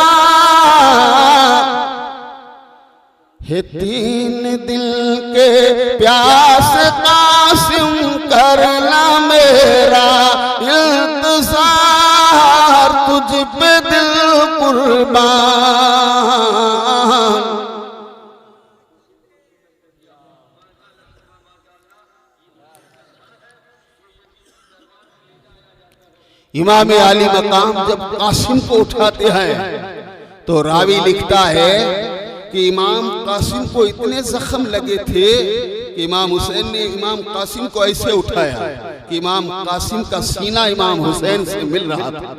हे तीन दिल के प्यास कासिम करना मेरा इंतजार, तुझ पे दिल कुर्बान। इमाम आली मकाम जब कासिम को उठाते हैं तो रावी लिखता है कि इमाम कासिम को इतने जख्म लगे थे कि इमाम हुसैन ने इमाम कासिम को ऐसे उठाया कि इमाम कासिम का सीना इमाम हुसैन से मिल रहा था।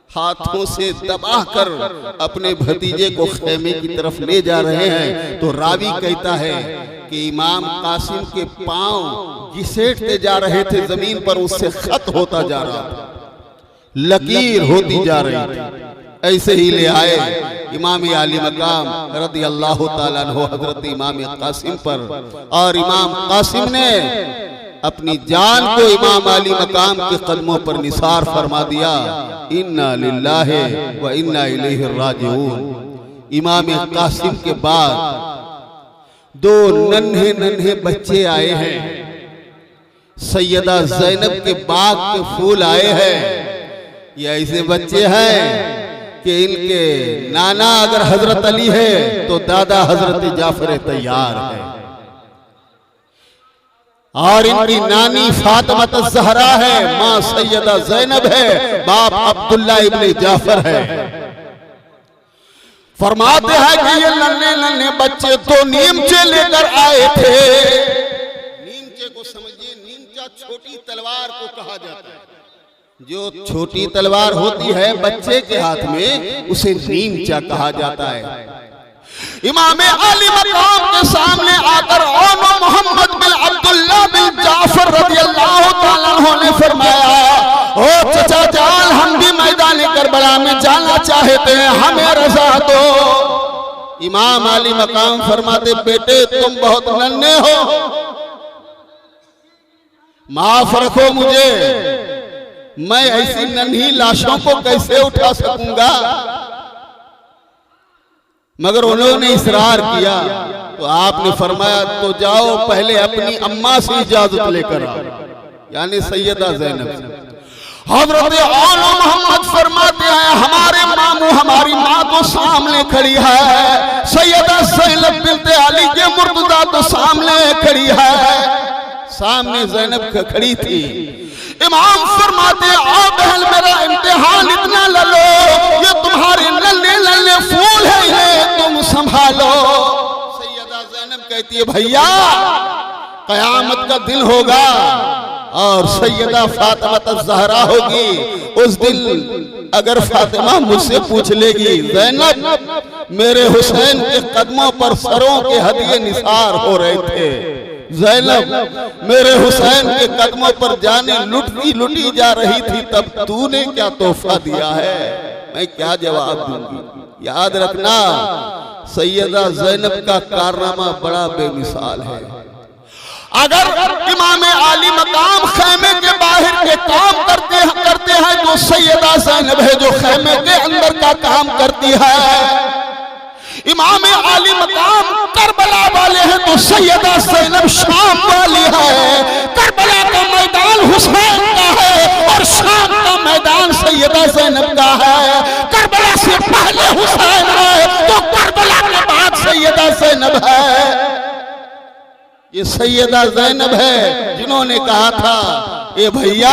हाथों से दबाकर अपने भतीजे को खेमे की तरफ ले जा रहे हैं तो रावी कहता है कि इमाम कासिम के पांव घिसेटते जा रहे थे जमीन पर, उससे खत होता जा रहा था, लकीर होती जा रही थी। ऐसे ही ले आए इमाम आली मकाम रज़ी अल्लाह ताला अन्हु हजरत इमाम कासिम पर, और इमाम कासिम ने अपनी जान को इमाम आली मकाम के कदमों पर निसार फरमा दिया। इन्ना लिल्लाहि व इन्ना इलैहि राजिऊन। इमाम कासिम के बाद दो नन्हे नन्हे बच्चे आए हैं। सैयदा ज़ैनब के बाग के फूल आए हैं। ये ऐसे बच्चे हैं कि इनके नाना अगर हजरत अली है तो दादा हजरत जाफर तैयार है, और इनकी नानी फातिमा ज़हरा है, मां सैयदा ज़ैनब है, बाप अब्दुल्ला इब्न जाफर है। फरमाते हैं कि ये नन्हे नन्हे बच्चे तो नीमचे लेकर आए थे। नीमचे को समझिए, नीमचा छोटी तलवार को कहा जाता है। जो छोटी तलवार होती है बच्चे के हाथ में, उसे नीमचा कहा जाता है। इमाम आली मकाम के सामने आकर ओनो मोहम्मद बिन अब्दुल्ला बिन जाफर रज़ियल्लाहु ताला अन्हु ने फरमाया, ओ चचा जान, हम भी मैदान करबला में जाना चाहते हैं, हमें रज़ा दो। इमाम आली मकाम फरमाते, बेटे तुम बहुत नन्हे हो, माफ रखो मुझे, मैं ऐसी नन्ही लाशों को कैसे उठा सकूंगा। मगर उन्होंने इसरार किया तो आपने फरमाया, तो जाओ पहले अपनी अम्मा से इजाजत लेकर आओ, यानी सैयदा ज़ैनब। हज़रत आला मोहम्मद फरमाते हैं, हमारे मामू हमारी माँ तो सामने खड़ी है, सैयदा ज़ैनब बिन्त अली के मुर्तज़ा तो सामने खड़ी है। सामने ज़ैनब खड़ी थी। इमाम फरमाते, आओ बहन मेरा इम्तिहान इतना ले लो, ये तुम्हारे नन्हे नन्हे फूल है, ये तुम संभालो। सैयदा ज़ैनब कहती है, भैया कयामत का दिन होगा और सैयदा फातिमा ज़हरा होगी। उस दिन अगर फातिमा मुझसे पूछ लेगी, ज़ैनब मेरे हुसैन के कदमों पर सरों के हदिये निसार हो रहे थे, ज़ैनब मेरे हुसैन के कदमों पर जाने लुटी जा रही थी, तब तूने क्या तोहफा दिया है, मैं क्या जवाब दूंगी। याद रखना, सैयदा ज़ैनब का कारनामा बड़ा बेमिसाल है। अगर इमाम आली मकाम खैमे के बाहर के काम करते हैं तो सैयदा ज़ैनब है जो खैमे के अंदर का काम करती है। इमाम आली मकाम करबला वाले हैं तो सैयदा ज़ैनब शाम वाली है। करबला का मैदान हुसैन का है और शाम का मैदान सैयदा ज़ैनब का है। करबला से पहले हुसैन है तो करबला के बाद सैयदा ज़ैनब है। ये सैयदा ज़ैनब है जिन्होंने कहा था, ए भैया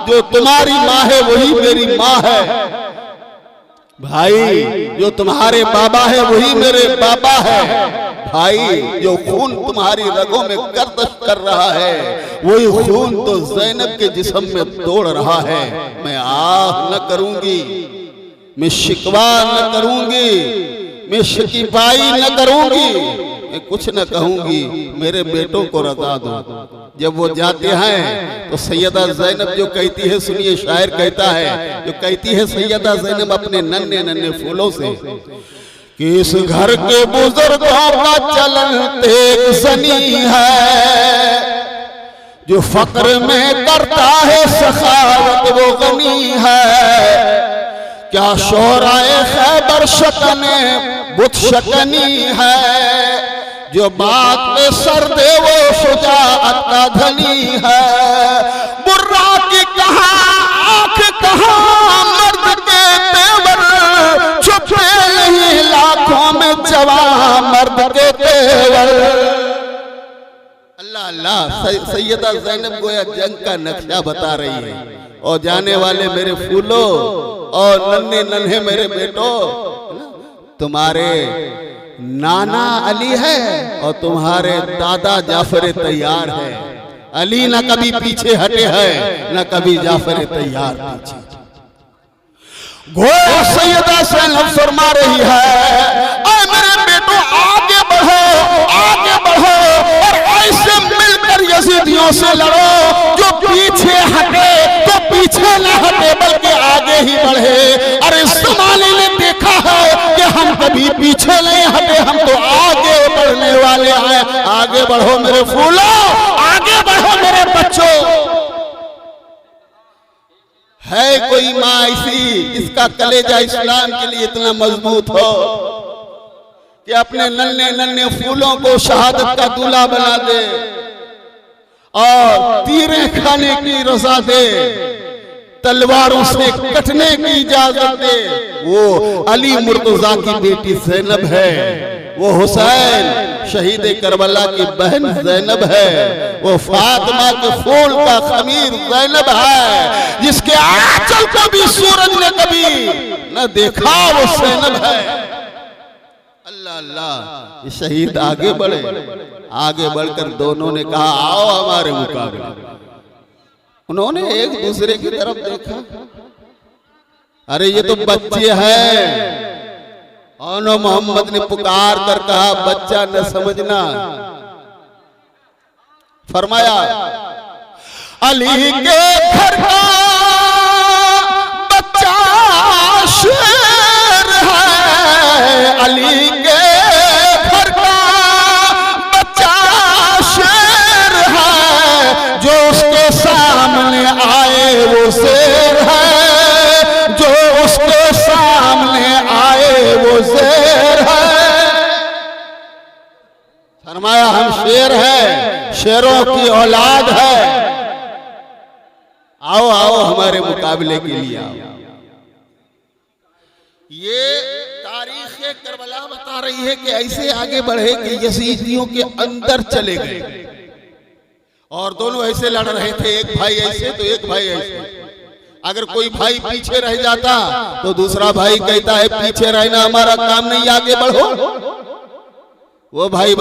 जो तुम्हारी माँ है वही मेरी माँ है, भाई जो तुम्हारे बाबा है वही मेरे बाबा है, भाई जो खून तुम्हारी रगों में गर्दिश कर रहा है वही खून तो ज़ैनब के जिस्म में दौड़ रहा है। मैं आह न करूंगी, मैं शिकवा न करूंगी, मैं शकीबाई न करूंगी, मैं कुछ न कहूंगी, मेरे बेटों को रज़ा दो। जब वो जाते हैं तो सैयदा ज़ैनब जो कहती है, सुनिए शायर कहता है, जो कहती है सैयदा ज़ैनब अपने नन्हे नन्हे फूलों से कि इस घर के बुजुर्गों का चलन तेग ज़नी है, जो फक्र में करता है सखावत वो गनी है। क्या शोराए खैबर शकने बुत शकनी है, जो बात पे सर दे वो शुजाअत का धनी है। बुर्रा की कहां आंख कहां मर्द के तेवर, छुपे नहीं लाखों में जवां मर्द के तेवर। अल्लाह अल्लाह, सैयदा ज़ैनब गोया जंग का नक्शा बता रही है। और जाने वाले मेरे फूलों और नन्हे नन्हे मेरे बेटों, तुम्हारे नाना अली है और तुम्हारे दादा जाफर तैयार है। अली न कभी पीछे हटे हैं, न कभी जाफर तैयार पीछे। गोया सैयदा ज़ैनब फरमा रही है, ऐ मेरे बेटो आगे बढ़ो, आगे बढ़ो और ऐसे मिलकर यजीदियों से लड़ो, जो पीछे हटे तो पीछे न हटे बल्कि आगे ही बढ़े। अरे ज़माने ने देखा है कि हम कभी पीछे नहीं हटे, हम तो आगे बढ़ने वाले हैं। आगे बढ़ो मेरे फूलों, आगे बढ़ो मेरे बच्चों। है कोई माँ ऐसी जिसका कलेजा इस्लाम के लिए इतना मजबूत हो? कि अपने नन्हे नन्हे फूलों को शहादत का दूल्हा बना दे और तीरें खाने की रजा दे, तलवारों से कटने की इजाजत दे। वो अली मुर्तजा की बेटी ज़ैनब है, वो हुसैन शहीद करबला की बहन ज़ैनब है, वो फातिमा के फूल का खमीर ज़ैनब है, जिसके आंचल को भी सूरज ने कभी न देखा, वो ज़ैनब है। अल्लाह अल्लाह, ये शहीद आगे बढ़े। आगे बढ़कर दोनों ने कहा आओ हमारे मुकाबले। उन्होंने एक दूसरे की तरफ देखा, अरे ये तो बच्चे हैं। और मोहम्मद ने पुकार कर कहा बच्चा न समझना। फरमाया अली के घर का बच्चा शेर है, अली के घर का बच्चा शेर है, जो उसके सामने आए वो शेर है, जो उसके सामने आए वो शेर है। फरमाया हम शेर है, शेरों की औलाद है, आओ आओ हमारे मुकाबले के लिए आओ। ये तारीख करबला बता रही है कि ऐसे आगे बढ़े कि यजीदियों के अंदर चले गए और दोनों ऐसे लड़ रहे थे, एक भाई ऐसे तो एक भाई ऐसे। अगर कोई भाई पीछे रह जाता तो दूसरा भाई कहता है पीछे रहना हमारा काम नहीं, आगे बढ़ो। वो भाई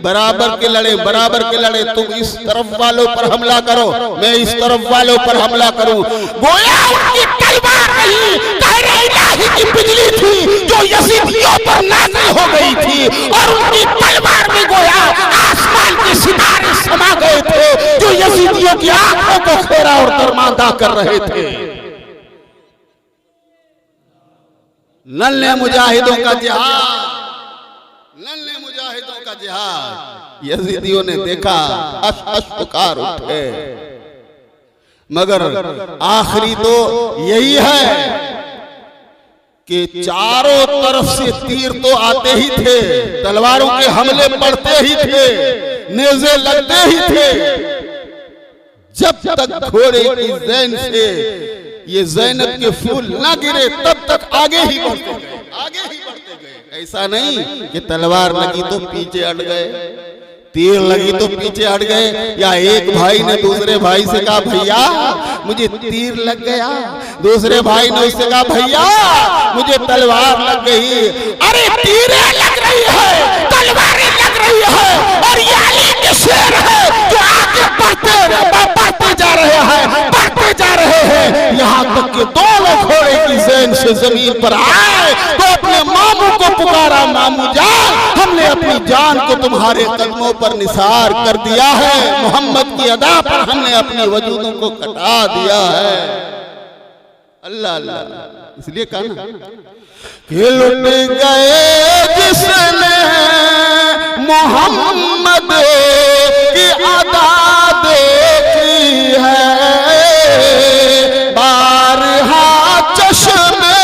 बराबर के लड़े, बराबर के लड़े। तुम इस तरफ वालों पर हमला करो, मैं इस तरफ वालों पर हमला करूं। गोया उनकी तलवार नहीं, तारे इलाही की बिजली थी जो यजीदियों पर नाज़िल हो गई थी, और उनकी तलवार में गोया आसमान के सितारे समा गए थे जो यजीदियों की आंखों को खेरा और दरमांदा कर रहे थे। नन्हे मुजाहिदों का जिहाद, नन्हे मुजाहिदों का जिहाद। यजीदियों ने देखा, हश हश पुकार उठे। मगर आखिरी तो यही है कि चारों तरफ से तीर तो आते ही थे, तलवारों के हमले पड़ते ही थे, नेज़े लगते ही थे, जब तक घोड़े की ज़ैन से ये ज़ैनब के फूल ना गिरे तब तक आगे ही बढ़ते गए, आगे ही बढ़ते गए। ऐसा नहीं कि तलवार लगी तो पीछे हट गए, तीर लगी तो पीछे हट गए, या एक भाई ने दूसरे भाई से कहा भैया मुझे तीर लग गया, दूसरे भाई ने उससे कहा भैया मुझे तलवार लग गई। अरे तीरें लग रही है, तलवारें लग रही है, और ये अली के शेर है जो आगे बढ़ते जा रहे हैं, बढ़ते जा रहे हैं, यहाँ तक कि दोनों घोड़े की ज़ैन से जमीन पर आए तो अपने मामू को पुकारा, मामू जान हमने अपनी जान को तुम्हारे कदमों पर निसार कर दिया है, मोहम्मद की अदा पर हमने अपनी वजूदों को कटा दिया है। अल्लाह अल्लाह, इसलिए कहा कि लुट गए जिसने मोहम्मद की अदा देखी है, बारहा चश्मे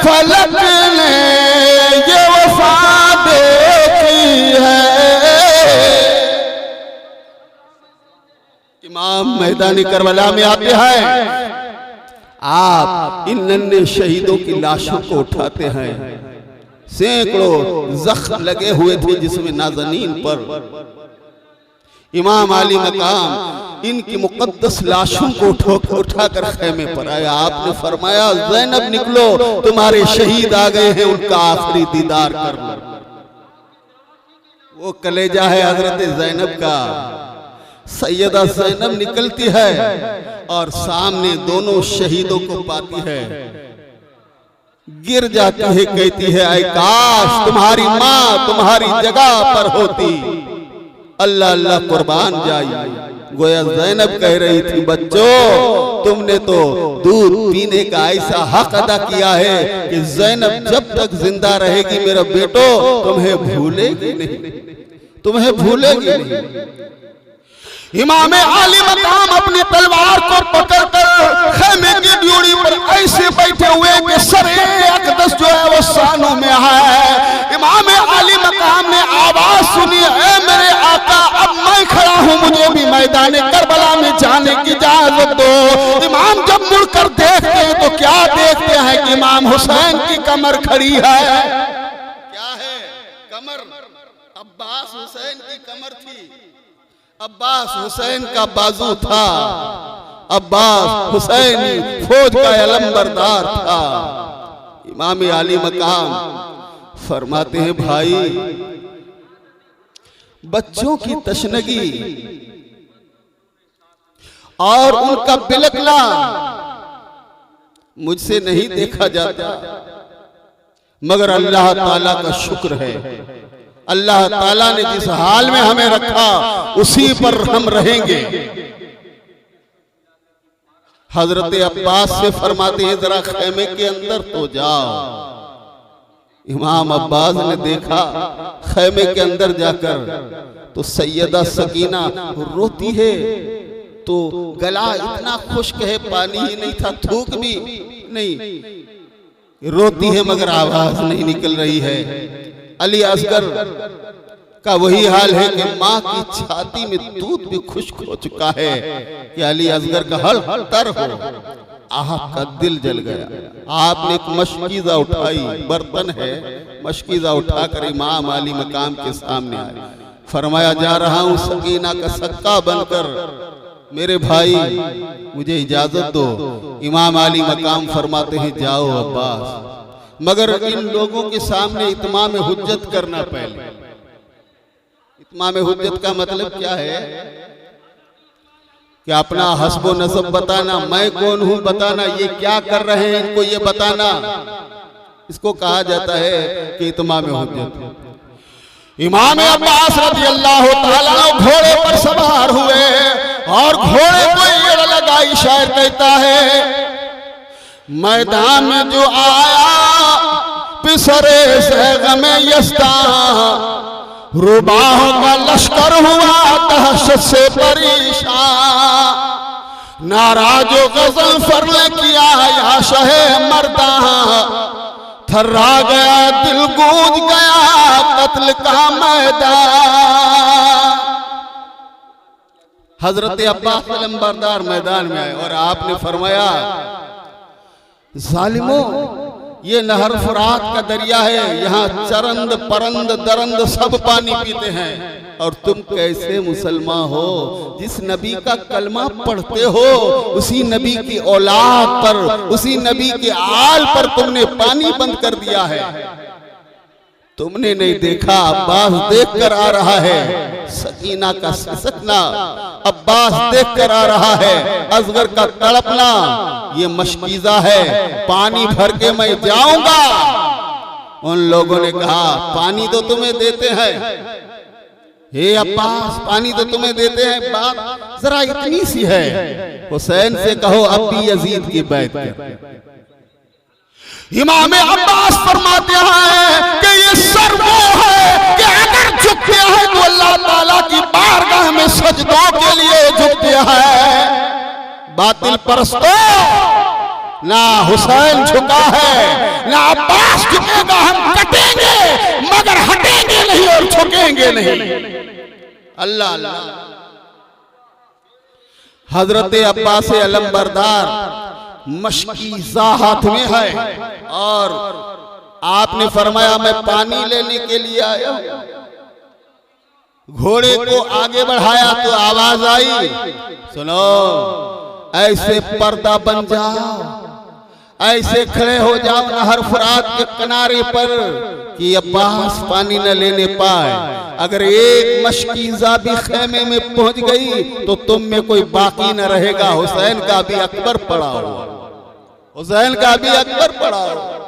फलक ने ये वफा देखी है। इमाम मैदानी करबला में आते हैं, आप इन नन्हे शहीदों की लाशों को उठाते हैं, सैकड़ों जख्म लगे हुए थे जिसमें नाज़नीन पर। इमाम आली मकाम इनकी मुकद्दस लाशों को उठाकर खेमे पर आया। आपने फरमाया ज़ैनब निकलो, तुम्हारे शहीद आ गए हैं, उनका आखिरी दीदार कर लो। वो कलेजा है हजरत ज़ैनब का। सैयदा ज़ैनब निकलती है और सामने दोनों शहीदों को पाती है, गिर जाती है, कहती है ऐ काश तुम्हारी माँ तुम्हारी जगह पर होती। अल्लाह अल्लाह कुर्बान जाई। गोया ज़ैनब कह रही थी बच्चों तुमने तो दूध पीने का ऐसा हक अदा किया है कि ज़ैनब जब तक जिंदा रहेगी मेरा बेटो तुम्हें भूलेगी नहीं, तुम्हें भूलेगी नहीं। इमाम आली मकाम अपनी तलवार को पकड़कर खेमे की ड्यूरी पर ऐसे बैठे हुए कि सरे अक़दस जो है वो सानों में है, सुनिए ऐ मेरे आका, अब मैं खड़ा हूं, मुझे भी मैदान करबला में जाने की इजाजत दो। इमाम जब मुड़कर देखते हैं तो क्या देखते हैं कि इमाम हुसैन की कमर खड़ी है। क्या है? कमर। अब्बास हुसैन की कमर थी, अब्बास हुसैन का बाजू था, अब्बास हुसैन फौज का अलंबरदार था। इमाम आली मकाम फरमाते हैं, भाई बच्चों की तशनगी और उनका बिलकना मुझसे नहीं देखा जाता, मगर अल्लाह ताला का शुक्र है, अल्लाह ताला ने जिस हाल में हमें रखा उसी पर हम रहेंगे। हजरत अब्बास से फरमाते हैं, जरा खेमे के अंदर तो जाओ। इमाम अब्बास ने देखा खेमे के अंदर जाकर तो सैयदा सकीना रोती है, तो गला इतना खुश्क है, पानी ही नहीं था, थूक भी नहीं, रोती है मगर आवाज नहीं निकल रही है। अली असगर का वही हाल है कि माँ की छाती में दूध भी खुश्क हो चुका है कि अली असगर का हल तर हो। आपका दिल जल गया, आपने एक मशकीज़ा उठाई, बर्तन है, मशकीज़ा उठाकर इमाम आली मकाम के सामने आए। फरमाया, जा रहा हूं सकीना का सक्का बनकर, मेरे भाई मुझे इजाजत दो। इमाम आली मकाम फरमाते हैं, जाओ अब्बास, मगर इन लोगों के सामने इत्माम हुज्जत करना। पहले इत्माम हुज्जत का मतलब क्या है कि अपना हस्बो नसब बताना, मैं कौन हूं बताना, ये क्या कर रहे हैं इनको ये बताना, इसको कहा जाता है कि इत्माम हुज्जत। इमाम अब्बास रज़ियल्लाहु ताला घोड़े पर सवार हुए और घोड़े को एड़ लगाई। शायर कहता है, मैदान में जो आया पिसरे से गमे यस्ता, रुबाहों का लश्कर हुआ दहशत से परेशान। नाराजो गजल फर ने किया या शहे मर्दा, थर्रा गया दिल गूंज गया कत्ल का मैदान। हजरत अब्बास अलंबरदार मैदान में आए और आपने फरमाया, जालिमों ये नहर फुरात का दरिया है, यहाँ चरंद परंद दरंद सब पानी पीते हैं, और तुम कैसे मुसलमान हो जिस नबी का कलमा पढ़ते हो उसी नबी की औलाद पर, उसी नबी के आल पर तुमने पानी बंद कर दिया है। तुमने नहीं देखा, अब्बास देख कर आ रहा है, सकीना का सिसकना अब्बास देख कर आ रहा है, असगर का तड़पना ये मशकीज़ा है, पानी भर के मैं जाऊंगा। उन लोगों ने कहा, पानी तो तुम्हें देते हैं, हे अब्बास पानी तो तुम्हें देते हैं, बात जरा इतनी सी है, हुसैन से कहो अब भी यजीद की बैत कर। इमाम अब्बास फरमाते हैं कि ये सर वो है कि अगर झुकते हैं तो अल्लाह ताला की बारगाह में सजदों के लिए झुकते हैं। बातिल परस्तों, ना हुसैन झुका है ना अब्बास झुकेगा, हम कटेंगे मगर हटेंगे नहीं और झुकेंगे नहीं। अल्लाह अल्लाह। हजरत अब्बास अलंबरदार मशकीज़ा हाथ में है और आपने फरमाया मैं पानी लेने के लिए आया। घोड़े को आगे बढ़ाया तो आवाज आई, सुनो ऐसे पर्दा बन जाओ, ऐसे खड़े हो जाओ नहर फुरात के किनारे पर कि अब्बास पानी न लेने पाए। अगर एक मशकीज़ा भी खेमे में पहुंच गई तो तुम में कोई बाकी न रहेगा। हुसैन का भी अकबर पड़ा हो, हुसैन का भी अकबर पड़ा हो।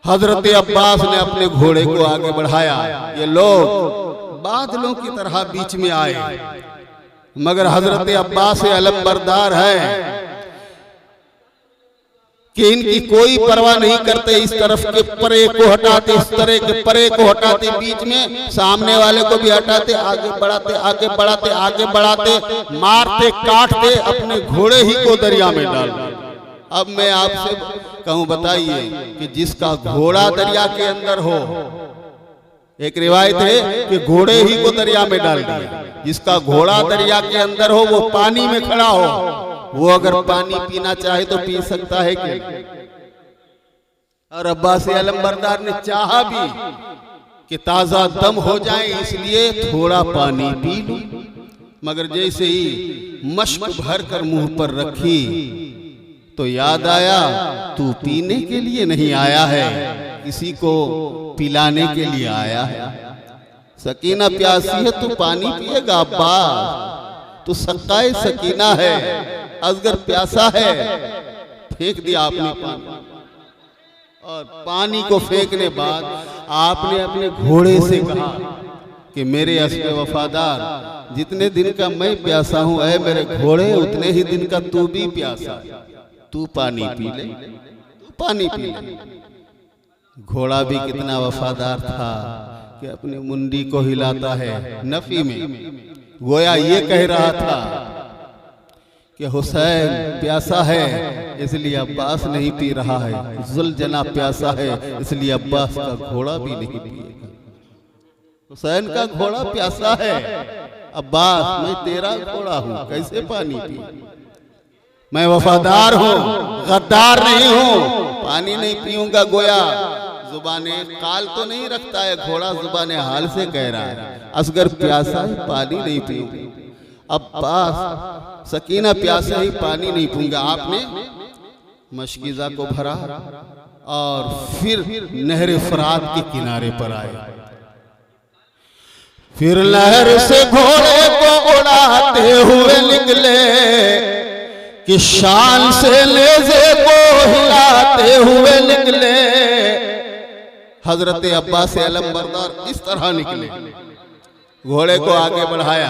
हजरत अब्बास ने अपने घोड़े को आगे बढ़ाया। ये लोग बादलों की तरह बीच में आए, मगर हजरत अब्बास अलंबरदार है कि इनकी कोई परवाह नहीं करते। इस तरफ के परे को हटाते, इस तरह के परे को हटाते, बीच में सामने वाले को भी हटाते, आगे बढ़ाते, आगे बढ़ाते, आगे बढ़ाते, मारते काटते, अपने घोड़े ही को दरिया में डाल। अब मैं आपसे कहूं, बताइए कि जिसका घोड़ा दरिया के अंदर हो एक रिवायत है कि घोड़े ही को दरिया में डाल दिया। जिसका घोड़ा दरिया के अंदर हो वो पानी में खड़ा हो, वो अगर पानी पीना चाहे तो पी सकता है क्या? और अब्बास आलम बरदार ने चाहा भी कि ताजा दम हो जाए इसलिए थोड़ा पानी पी लूं, मगर जैसे ही मश्क भर कर मुंह पर रखी तो याद आया तू पीने के लिए नहीं आया है, किसी को पिलाने के लिए आया है। सकीना प्यासी है, तू पानी पिएगा अब्बास? तू सक्काए सकीना है, असगर प्यासा है। फेंक दिया आपने पानी, और पानी को फेंकने बाद आपने अपने घोड़े से कहा कि मेरे अस्बे वफादार, जितने दिन का मैं प्यासा हूं ऐ मेरे घोड़े, उतने ही दिन का तू भी प्यासा, तू पानी पी ले, तू पानी पी ले। घोड़ा भी कितना वफादार था कि अपनी मुंडी को हिलाता है नफी में, गोया ये कह रहा था कि हुसैन प्यासा है इसलिए अब्बास नहीं पी रहा है, जुलजना प्यासा है इसलिए अब्बास का घोड़ा भी नहीं पिएगा। हुसैन का घोड़ा प्यासा है, अब्बास मैं तेरा घोड़ा हूं, कैसे पानी पी? मैं वफादार हूं, गद्दार नहीं हूं, पानी नहीं पीऊंगा। गोया जुबाने काल तो नहीं रखता है घोड़ा, जुबाने हाल से कह रहा है असगर प्यासा है पानी नहीं पीऊंगा। अब्बास सकीना प्यासा ही पानी नहीं पीऊंगा। आपने मशकीज़ा को भरा और फिर नहर फरात के किनारे पर आए। फिर लहर से घोड़े को उड़ाते हुए निकले कि शान से नेज़े को हिलाते हुए निकले। हजरत अब्बास आलम बरदार इस तरह निकले, घोड़े को आगे बढ़ाया,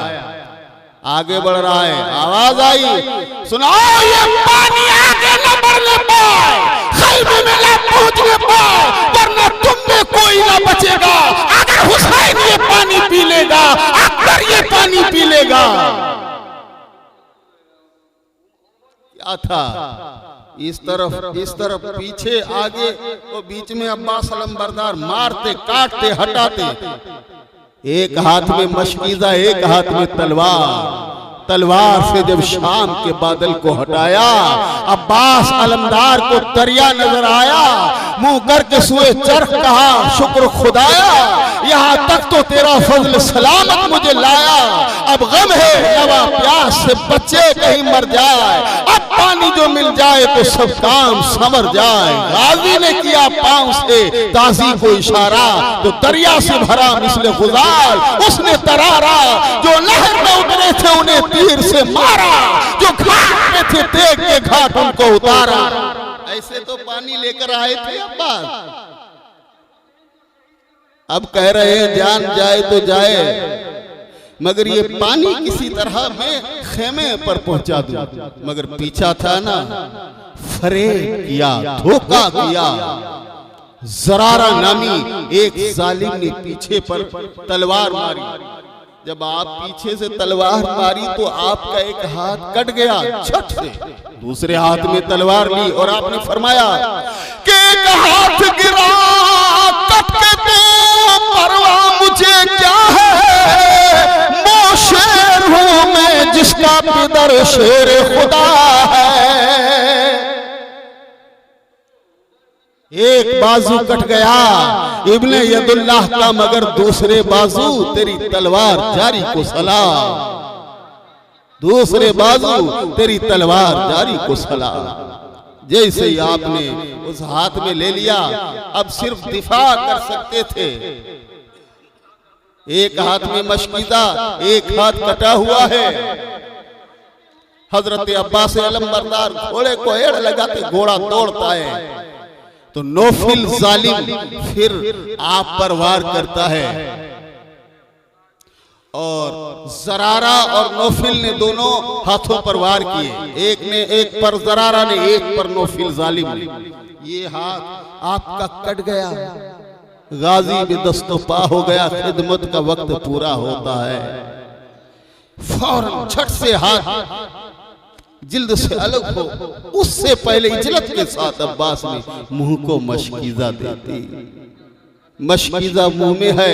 आगे बढ़ रहा है, आवाज आई सुनाओ ये पानी आगे न बढ़ने पाए, खैमे में न पहुंचने पाए, वरना तुम में कोई न बचेगा। अगर हुसैन ये पानी पी लेगा, अकबर ये पानी पी लेगा। क्या था? इस तरफ पीछे आगे, तो बीच में अब्बास आलम बरदार मारते काटते हटाते, एक हाथ में मशकीज़ा एक हाथ में तलवार से जब शाम के बादल को हटाया, अब्बास अलमदार को दरिया नजर आया, मुंह करके सुए चरख कहा शुक्र खुदाया, यहाँ तक तो तेरा फजल सलामत मुझे लाया। अब गम है नवा प्यास से बच्चे कहीं मर जाए, अब पानी जो मिल जाए तो सब काम संवर जाए। गाजी ने किया पांव से ताजी को इशारा, तो दरिया से भरा मिसले गुजार उसने तरारा। जो नहर में उतरे थे उन्हें तीर से मारा, जो घाट में थे तेग के घाट उनको उतारा। ऐसे तो पानी लेकर आए थे अब्बास, अब कह रहे हैं जान जाए तो जाए, मगर ये पानी किसी तरह मैं खेमे पर पहुंचा दूं। मगर पीछा था ना, फरेब किया, धोखा किया। जरारा नामी एक जालिम ने पीछे पर तलवार मारी। जब आप पीछे से तलवार मारी तो आपका एक हाथ कट गया छठ से, दूसरे हाथ में तलवार ली और आपने फरमाया कि एक हाथ गिरा कट के तो परवाह मुझे क्या है, मो शेर हूं मैं जिसका पिदर शेर खुदा है। एक बाजू कट गया इब्ने यदुल्लाह का, मगर दूसरे बाजू तेरी तलवार जारी को सलाम, दूसरे बाजू तेरी तलवार जारी को सलाम। जैसे ही आपने उस हाथ में ले लिया, अब सिर्फ दिफा कर सकते थे। एक हाथ में मशकीज़ा एक हाथ कटा हुआ है। हजरत अब्बास आलम बरदार घोड़े को एड़ लगाते घोड़ा दौड़ता है तो नौफिल जालिम फिर आप पर वार करता है, और जरारा और नौफिल ने दोनों हाथों पर वार किए। एक ने एक पर जरारा ने, एक पर नौफिल जालिम ने। ये हाथ आपका कट गया, गाजी भी दस्तो पा हो गया, खिदमत का वक्त पूरा होता है। फौरन झट से हाथ जिल्द से अलग हो, उससे पहले इजलत के साथ अब्बास ने मुंह को मशकीज़ा देती। मशकीज़ा मुंह में है,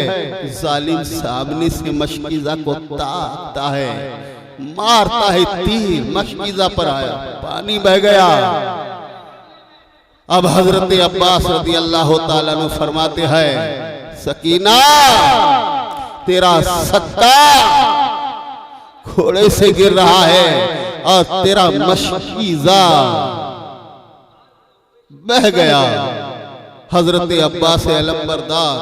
जालिम सामने से मशकीज़ा को ताकता है, मारता है तीर, मशकीज़ा पर आया, पानी बह गया। अब हजरत अब्बास रज़ी अल्लाह ताला अन्हु फरमाते हैं, सकीना तेरा सत्ता घोड़े से गिर रहा है और तेरा मशकीज़ा बह गया। हजरत अब्बास अलमबरदार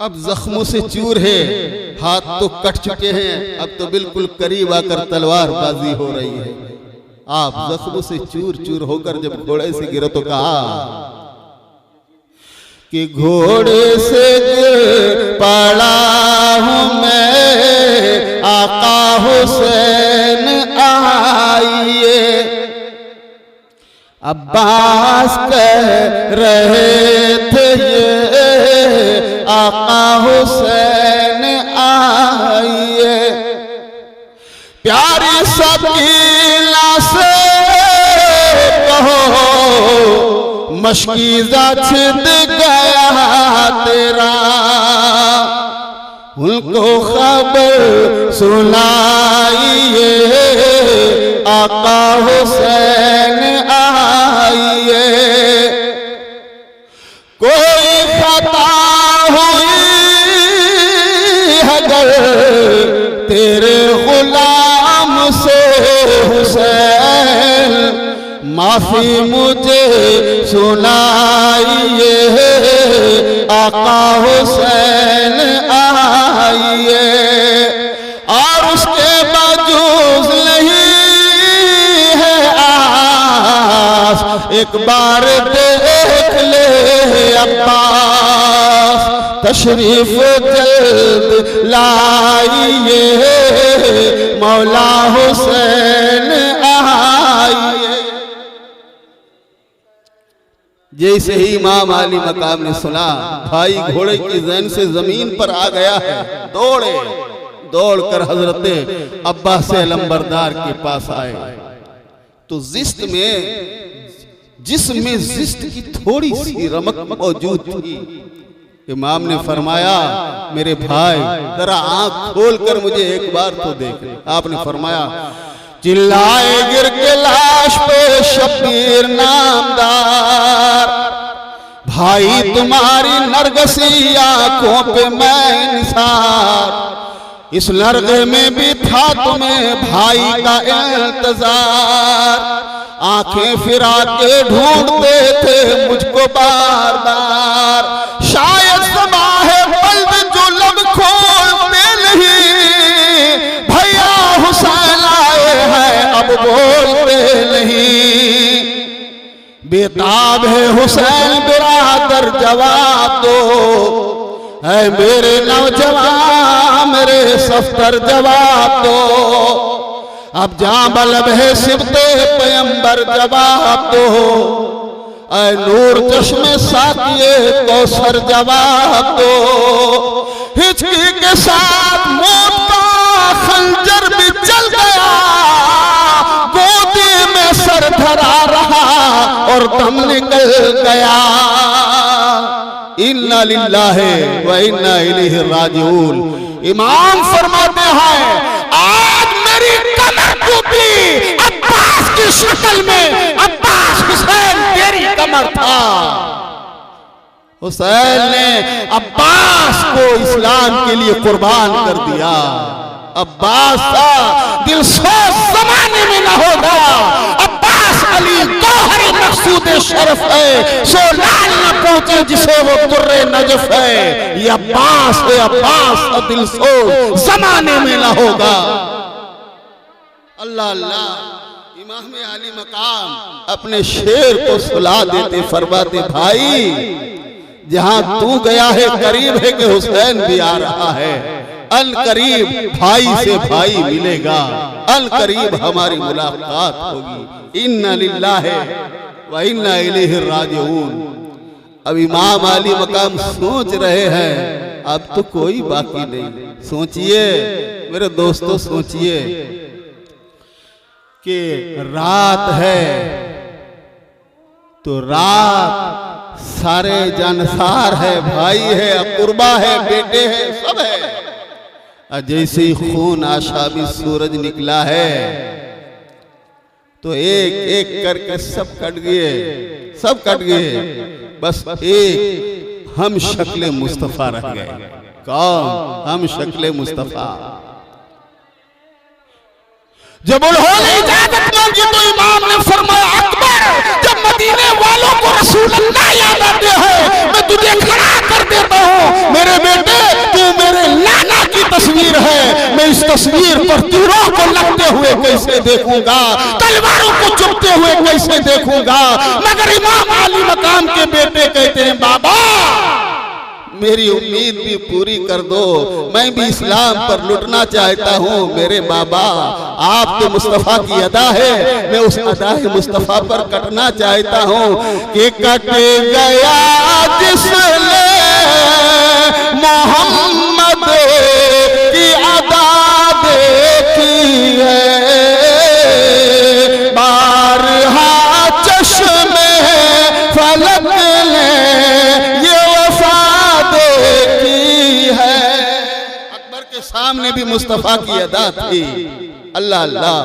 अब जख्मों से चूर है, हाथ तो कट चुके हैं, अब तो बिल्कुल करीब आकर तलवारबाजी हो रही है। आप जख्मों से चूर चूर होकर जब घोड़े से गिरो तो कहा कि घोड़े से गिर पड़ा हूं मैं, आका हुसैन आइए। अब्बास कह रहे थे ये, आका हुसैन आइए। प्यारी सकीना से कहो मशकीज़ा छिद गया तेरा, उनको खबर सुनाइए, आका हुसैन आइए। कोई खता हुई अगर तेरे गुलाम से हुसैन, माफी मुझे सुनाइए, आका हुसैन आइए। और उसके बावजूद नहीं है आस, एक बार देख ले अब्बास, तशरीफ जल्द लाइए, मौला हुसैन आइए। जैसे ही इमाम अली मकाम ने सुना भाई घोड़े की जैन से जमीन पर आ गया है, दौड़े, दौड़कर हजरत अब्बास अलमबरदार के पास आए तो जिसमें जिस्त की थोड़ी सी रमक मौजूद थी। इमाम ने फरमाया मेरे भाई जरा आंख खोलकर मुझे एक बार तो देख। आपने फरमाया चिल्लाए गिर के लाश पे शब्बीर नामदार, भाई तुम्हारी नरगसी आंखों पे मैं निसार, इस नरगे में भी था तुम्हें भाई का इंतजार, आंखें फिरा के ढूंढते थे मुझको बार बार, शायद समाहे बल्द जो लब खोलते नहीं, भैया हुसैन आए हैं अब बोलते नहीं, बेताब है हुसैन बिरादर जवाब दो, है मेरे नौजवान मेरे सफ्तर जवाब दो, अब जहां बलब है सिबते पैगंबर जवाब दो, ऐ नूर चश्मे साकिए कौसर जवाब दो, हिचकी के साथ मौत का खंजर भी चल गया, गोदी में सर धरा रहा और दम निकल गया, इन्ना लिल्लाहि व इन्ना इलैहि राजिऊन। इमाम फरमाते हैं आज मेरी कमर टूटी अब्बास की शक्ल में, अब्बास हुसैन तेरी कमर था। हुसैन ने अब्बास को इस्लाम के लिए कुर्बान कर दिया। अब्बास का दिल सोच जमाने में न होगा, अब्बास अली गौहरी मकसूद शरफ है, सो लाल न पहुंचे जिसे वो कुर्रे नजफ है, ये अब्बास है, अब्बास का दिल सोच जमाने में न होगा। अल्लाह अल्लाह। इमाम अली मकाम अपने शेर को सुला देते फरमाते भाई जहां तू गया है करीब है कि हुसैन भी आ रहा है, अल करीब भाई से भाई मिलेगा, अल करीब हमारी मुलाकात होगी, इन्ना लिल्लाहि व इन्ना इलैहि राजिऊन। अब इमाम अली मकाम सोच रहे हैं अब तो कोई बाकी नहीं। सोचिए मेरे दोस्तों, सोचिए कि रात है तो रात सारे जानसार है, भाई है, अकुरबा है, बेटे है, सब है। और जैसे ही खून आशाबी सूरज निकला है तो एक एक करके सब कट गए, सब कट गए। बस एक हम शक्ल मुस्तफा रह गए। कौन? हम शक्ल मुस्तफा। जब उन्होंने इजाजत मांगी तो इमाम ने फरमाया, अकबर, जब मदीने वालों को रसूलुल्लाह याद आते हैं मैं तुझे खड़ा कर देता हूँ। मेरे बेटे, तू मेरे नाना की तस्वीर है, मैं इस तस्वीर पर तीरों को लगते हुए कैसे देखूंगा, तलवारों को चुभते हुए कैसे देखूंगा। मगर इमाम आली मकाम के बेटे कहते हैं, बाबा मेरी उम्मीद भी पूरी कर दो, मैं भी इस्लाम पर लुटना चाहता हूँ। मेरे बाबा, आप तो मुस्तफ़ा की अदा है, मैं उस अदा मुस्तफ़ा पर कटना चाहता हूँ कि कट गया जिसने मोहम्मद की अदा देखी है, बारहा चश्मे फलक ने सामने भी मुस्तफा की अदा थी। अल्लाह अल्लाह।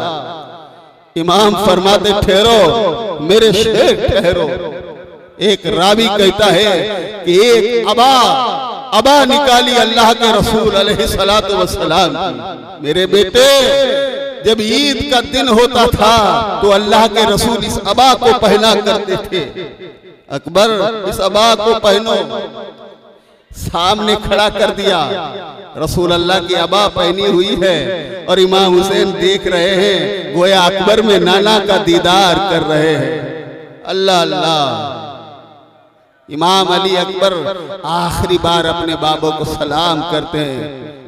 इमाम फरमाते, ठहरो मेरे शेर ठहरो। एक रावी कहता है कि एक अबा निकाली अल्लाह के रसूल अलैहिस्सलातु वस्सलाम की। मेरे बेटे, जब ईद का दिन होता था तो अल्लाह के रसूल इस अबा को पहना करते थे। अकबर, इस अबा को पहनो। सामने खड़ा कर दिया, रसूल अल्लाह की अबा पहनी हुई है और इमाम हुसैन देख रहे हैं, गोया अकबर में नाना का दीदार कर रहे हैं। अल्लाह अल्लाह। इमाम अली अकबर आखिरी बार अपने बाबा को सलाम करते हैं,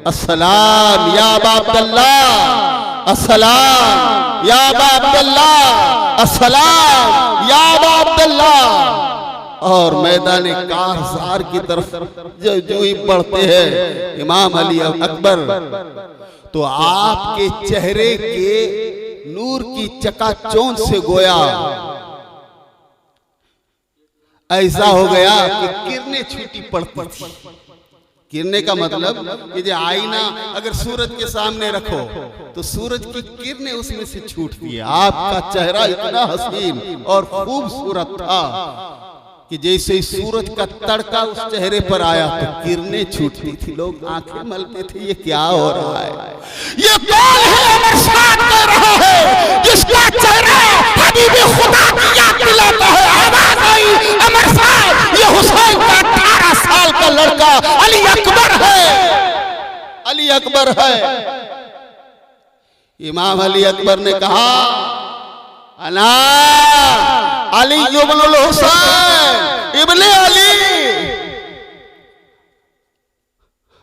अस्सलाम या अबा अब्दुल्लाह, अस्सलाम या अबा अब्दुल्लाह, अस्सलाम या अबा अब्दुल्लाह। और मैदान कारज़ार की तरफ जो ही बढ़ते हैं इमाम अली अकबर, तो आपके चेहरे के नूर की चकाचौंध से गोया ऐसा हो गया कि किरणें छूटी पड़ती थी। किरणें का मतलब कि जो आईना अगर सूरज के सामने रखो तो सूरज की किरणें उसमें से छूटती है। आपका चेहरा इतना हसीन और खूबसूरत था कि जैसे सूरज का तड़का उस चेहरे पर आया तो किरणें छूटती थी, लोग आंखें मलते थे, ये क्या हो रहा है? ये कौन है अमर साथ कर रहा है, जिसका चेहरा हबीबे खुदा की याद दिलाता है? आवाज आई, अमर साथ, ये हुसैन का 18 साल का लड़का अली अकबर है, अली अकबर है। इमाम अली अकबर ने कहा, अना अली इब्नुल हुसैन इब्ने अली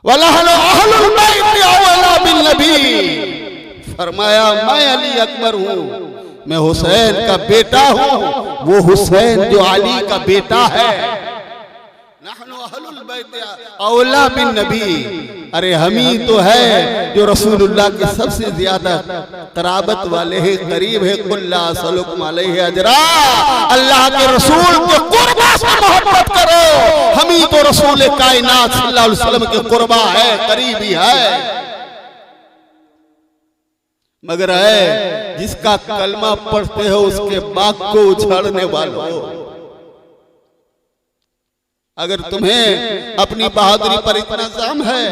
वलहनु अहलुल बैत औला बिन नबी। फरमाया, मैं अली अकबर हूँ, मैं हुसैन का बेटा हूँ, वो हुसैन जो अली का बेटा है। नहनु अहलुल बैत औला बिन नबी। अरे हम ही तो है जो रसूलुल्लाह के सबसे ज्यादा कराबत वाले हैं, करीब है। कुल्ला सलुकुम अलैहि अजरा। अल्लाह के रसूल के कुर्बा से मोहब्बत करो। हम ही तो रसूल कायनात सल्लल्लाहु अलैहि वसल्लम के कुर्बा है, करीबी है। मगर है जिसका कलमा पढ़ते हो उसके बाग को उछाड़ने वालों, अगर तुम्हें अपनी बहादुरी पर इतना जाम है,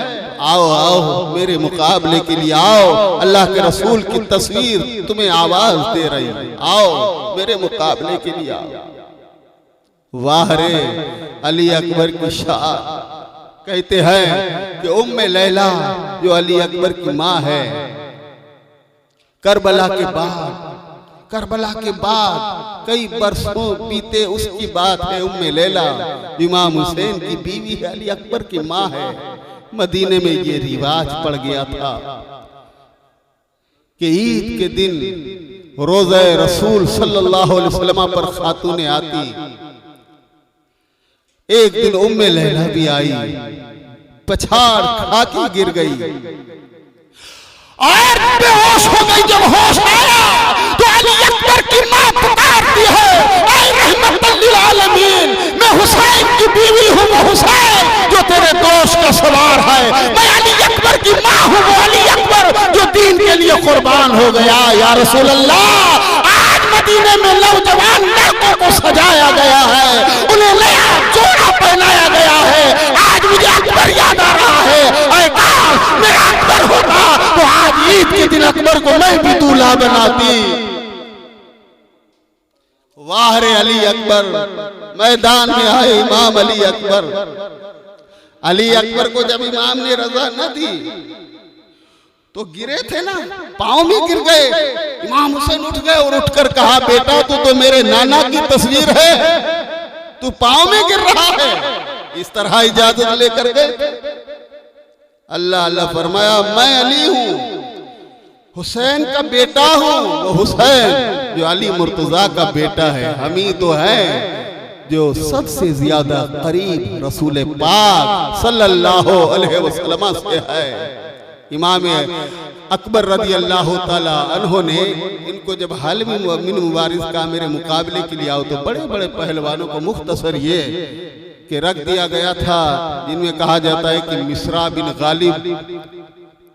आओ आओ मेरे मुकाबले के लिए आओ। अल्लाह के रसूल की तस्वीर तुम्हें आवाज दे रही है, आओ मेरे मुकाबले के लिए आओ। वाह रे अली अकबर की शान। कहते हैं कि उम्मे लैला जो अली अकबर की माँ है, करबला के बाद कई बरसों बीते उसकी बात है। उम्मे लैला इमाम हुसैन की बीवी है, अली अकबर की माँ है। मदीने में ये रिवाज पड़ गया था कि ईद के दिन रोज़े रसूल सल्लल्लाहु अलैहि वसल्लम पर खातूने आती। एक दिन उम्मे लैला भी आई, पछाड़ खा के गिर गई और बेहोश हो गई। जब होश आया तो अली अकबर की माँ पुकारती है, ऐ रहमतुल लिल आलमीन, मैं हुसैन की बीवी हूँ, वो हुसैन जो तेरे दोस्त का सवार है, मैं अली अकबर की माँ हूँ, वो अली अकबर जो दीन के लिए कुर्बान हो गया। या रसूल अल्लाह, आज मदीने में नौजवान लड़कों को सजाया गया है, उन्हें नया जोड़ा पहनाया गया है। आज मुझे अकबर याद आ रहा है, ऐ काश मेरा अकबर होता तो आज ईद के दिन अकबर को मैं भी दूल्हा बनाती। वाह रे अली अकबर, मैदान में आए इमाम अली अकबर। अली अकबर को जब इमाम ने रजा न दी तो गिरे थे ना, पांव में गिर गए। इमाम हुसैन उठ गए और उठकर कहा, बेटा तू तो मेरे नाना की तस्वीर है, तू पांव में गिर रहा है। इस तरह इजाजत लेकर गए। अल्लाह अल्लाह फरमाया, मैं अली हूं, हुसैन का बेटा हूं, वो हुसैन जो अली मुर्तजा का बेटा है। हम ही तो है जो सबसे ज्यादा करीब रसूल पाक सल्लल्लाहु अलैहि वसल्लम से है। इमाम अकबर रदी अल्लाह ताला अन्हो ने इनको जब हाल में मुबारिज का मेरे मुकाबले के लिए आओ तो बड़े बड़े पहलवानों को मुख्तसर ये कि रख दिया गया था, जिनमें कहा जाता है कि मिस्रा बिन गालिब,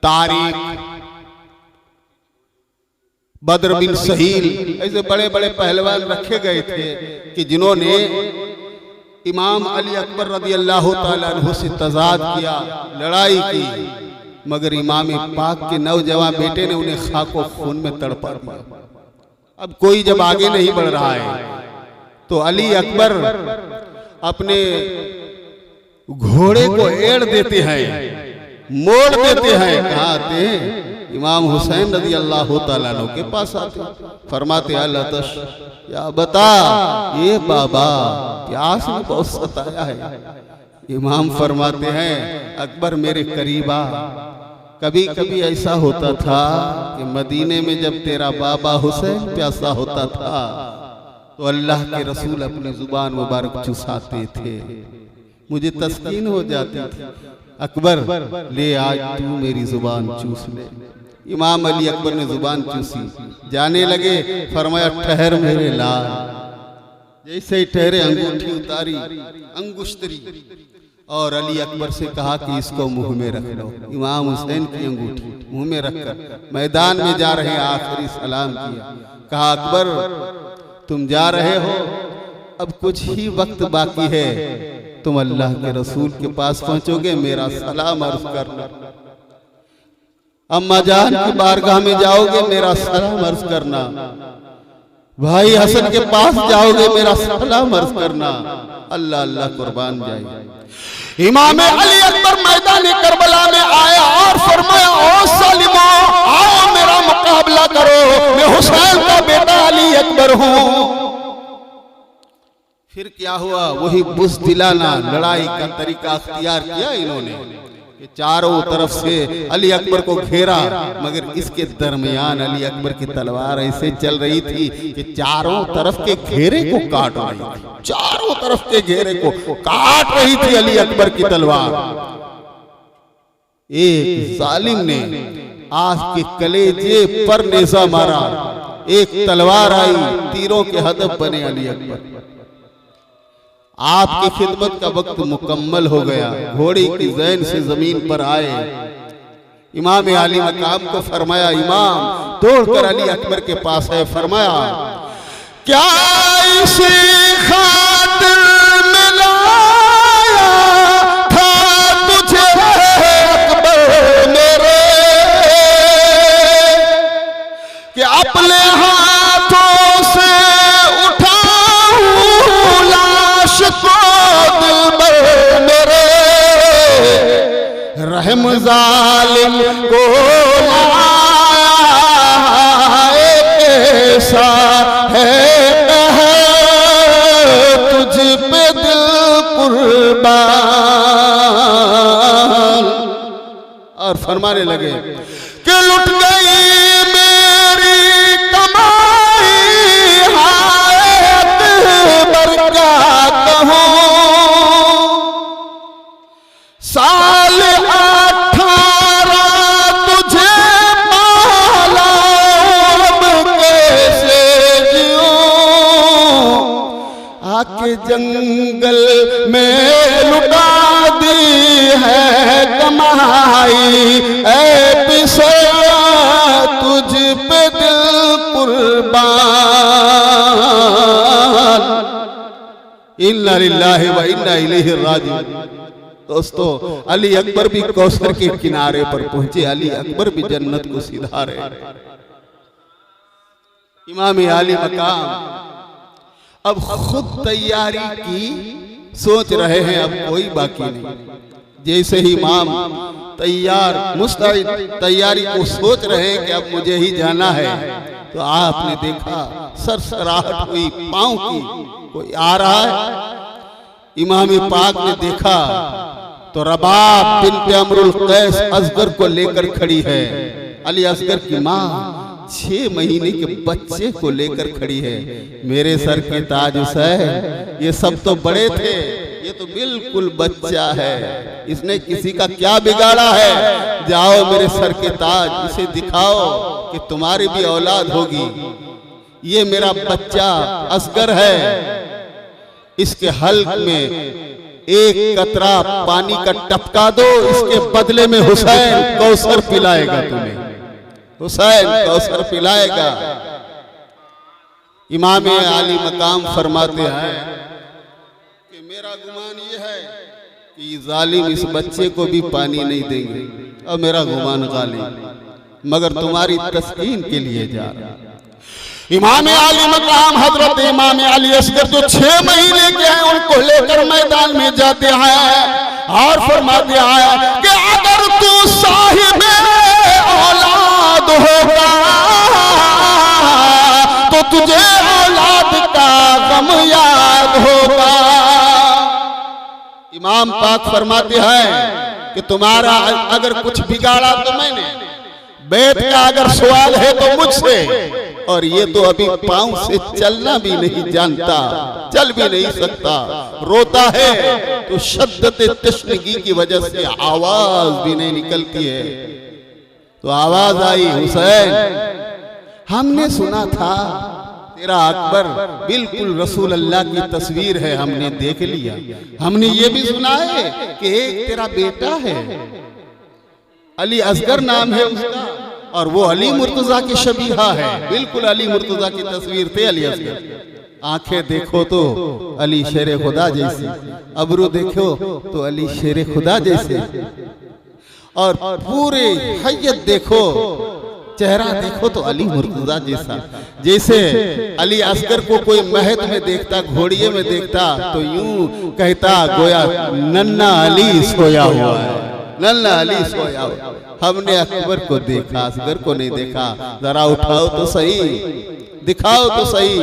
तारिक, बद्र बिन सहील, ऐसे बड़े बड़े पहलवान रखे गए थे कि जिन्होंने इमाम अली अकबर रदी अल्लाह ताला अन्हु से तजाद किया, लड़ाई की, मगर इमाम पाक के नौजवान बेटे ने उन्हें खाको खून में तड़पा दिया। अब कोई जब आगे नहीं बढ़ रहा है तो अली अकबर अपने घोड़े को एड़ देते हैं, मोड़ देते हैं। कहाँ आते हैं? इमाम हुसैन रज़ी अल्लाह तआला अन्हु के पास आते, फरमाते अल्लातश या बता, ये बाबा प्यास ने बहुत सताया है। इमाम फरमाते हैं, अकबर मेरे करीब आ। कभी कभी ऐसा होता था कि मदीने में जब तेरा बाबा हुसैन प्यासा होता था तो अल्लाह के रसूल अपनी जुबान मुबारक चुसाते थे, मुझे तस्कीन हो जाती थी। अकबर ले आज तू मेरी जुबान चूस ले। इमाम अली अकबर ने जुबान चूसी, जाने लगे, फरमाया ठहर मेरे लाल। जैसे ही ठहरे अंगूठी उतारी, अंगुश्तरी, और अली अकबर से कहा कि इसको मुंह में रख लो। इमाम हुसैन की अंगूठी मुंह में रखकर मैदान में जा रहे आखिरी सलाम किया। कहा अकबर तुम जा रहे हो, अब कुछ ही वक्त बाकी है, तुम अल्लाह के रसूल के पास पहुंचोगे, मेरा सलाम अर्ज करना। अम्मा जान की बारगाह में जाओगे, मेरा सलाम अर्ज करना। भाई हसन के पास जाओगे, मेरा सलाम अर्ज करना। अल्लाह अल्लाह कुर्बान जाए। इमाम अली अकबर मैदान करबला में आया और फरमाया, ओ सालिमो आओ मेरा मुकाबला करो, मैं हुसैन का बेटा अली अकबर हूँ। फिर क्या हुआ? वही बुज़दिलाना लड़ाई का तरीका अख्तियार किया इन्होंने कि चारों तरफ से अली अकबर को घेरा, मगर इसके दरमियान अली अकबर की तलवार ऐसे चल रही थी कि चारों तरफ के घेरे को काट रही थी, चारों तरफ के घेरे को काट रही थी अली अकबर की तलवार। एक जालिम ने आग के कलेजे पर नेज़ा मारा, एक तलवार आई, तीरों के हदफ बने अली अकबर। आपकी खिदमत का वक्त मुकम्मल हो गया, घोड़ी की ज़ैन से जमीन पर आए। इमाम आली मकाम को फरमाया, इमाम दौड़कर अली अकबर के पास है, फरमाया क्या इसी खातिर में लाया था तुझे अकबर मेरे, कि अपने हाथों से रहम जालिम को ऐसा है तुझ पे दिल कुर्बान। और फरमाने लगे कि लुट गई मेरी कमाई, हाथ बरका कहूँ, साल 18 तुझे पाला, अब कैसे जंगल में लुटा दी है कमाई, ऐ पिसैया तुझ पे दिल कुर्बान। इन्ना लिल्लाहि व इन्ना इलैहि राजिऊन। दोस्तों, अली अकबर भी कौसर के किनारे पर पहुंचे, अली अकबर भी जन्नत को सीधा रहे। इमाम आली मकाम अब खुद तैयारी की सोच रहे हैं, अब कोई बाकी नहीं। जैसे ही इमाम तैयार मुस्तैद तैयारी को सोच रहे हैं कि अब मुझे ही जाना है, तो आपने देखा सरसराहट हुई पांव की, कोई आ रहा है। इमाम पाक ने देखा तो रबाब बिन्त अमरुल कैस असगर को लेकर खड़ी है। अली असगर की माँ 6 महीने के बच्चे को लेकर खड़ी है। मेरे सर के ताज हुसैन, ये सब तो बड़े थे, ये तो बिल्कुल बच्चा है, इसने किसी का क्या बिगाड़ा है। जाओ मेरे सर के ताज, इसे दिखाओ कि तुम्हारी भी औलाद होगी। ये मेरा बच्चा असगर है, इसके हल्क में एक कतरा पानी का टपका दो, इसके बदले में हुसैन कौसर पिलाएगा तुम्हें, हुसैन कौसर पिलाएगा। इमाम आली मकाम फरमाते हैं कि मेरा गुमान ये है कि जालिम इस बच्चे को भी पानी नहीं देंगे, और मेरा गुमान गालिब, मगर तुम्हारी तस्कीन के लिए जा रहा। इमाम आली मकाम हजरत इमाम अली असगर जो 6 महीने के हैं, उनको लेकर मैदान में जाते हैं और फरमाते हैं कि अगर तू साहिब औलाद होगा तो तुझे औलाद का गम याद होगा। इमाम पाक फरमाते हैं कि तुम्हारा अगर कुछ बिगाड़ा तो मैंने, बैत का अगर सवाल है तो मुझसे, और ये तो अभी पांव से चलना भी नहीं जानता, चल भी नहीं सकता, रोता है तो शद्दत तशनगी की वजह से आवाज भी नहीं निकलती है। तो आवाज आई, हुसैन हमने सुना था तेरा अकबर बिल्कुल रसूल अल्लाह की तस्वीर है, हमने देख लिया। हमने ये भी सुना है कि एक तेरा बेटा है, अली असगर नाम है उसका, और वो अली मुर्तजा की शबीहा है, बिल्कुल अली मुर्तजा की तस्वीर थे अली असगर। आंखें देखो तो अली शेर खुदा जैसी, अबरू देखो तो अली शेर खुदा जैसे, और पूरे हैयत देखो, चेहरा देखो तो अली मुर्तजा जैसा। जैसे अली असगर को कोई महत में देखता, घोड़िए में देखता, तो यूं कहता गोया नन्ना अली सोया हुआ है, नन्ना अली सोया हुआ। हमने अकबर को देखा, असगर को नहीं देखा, जरा उठाओ तो सही, दिखाओ तो सही।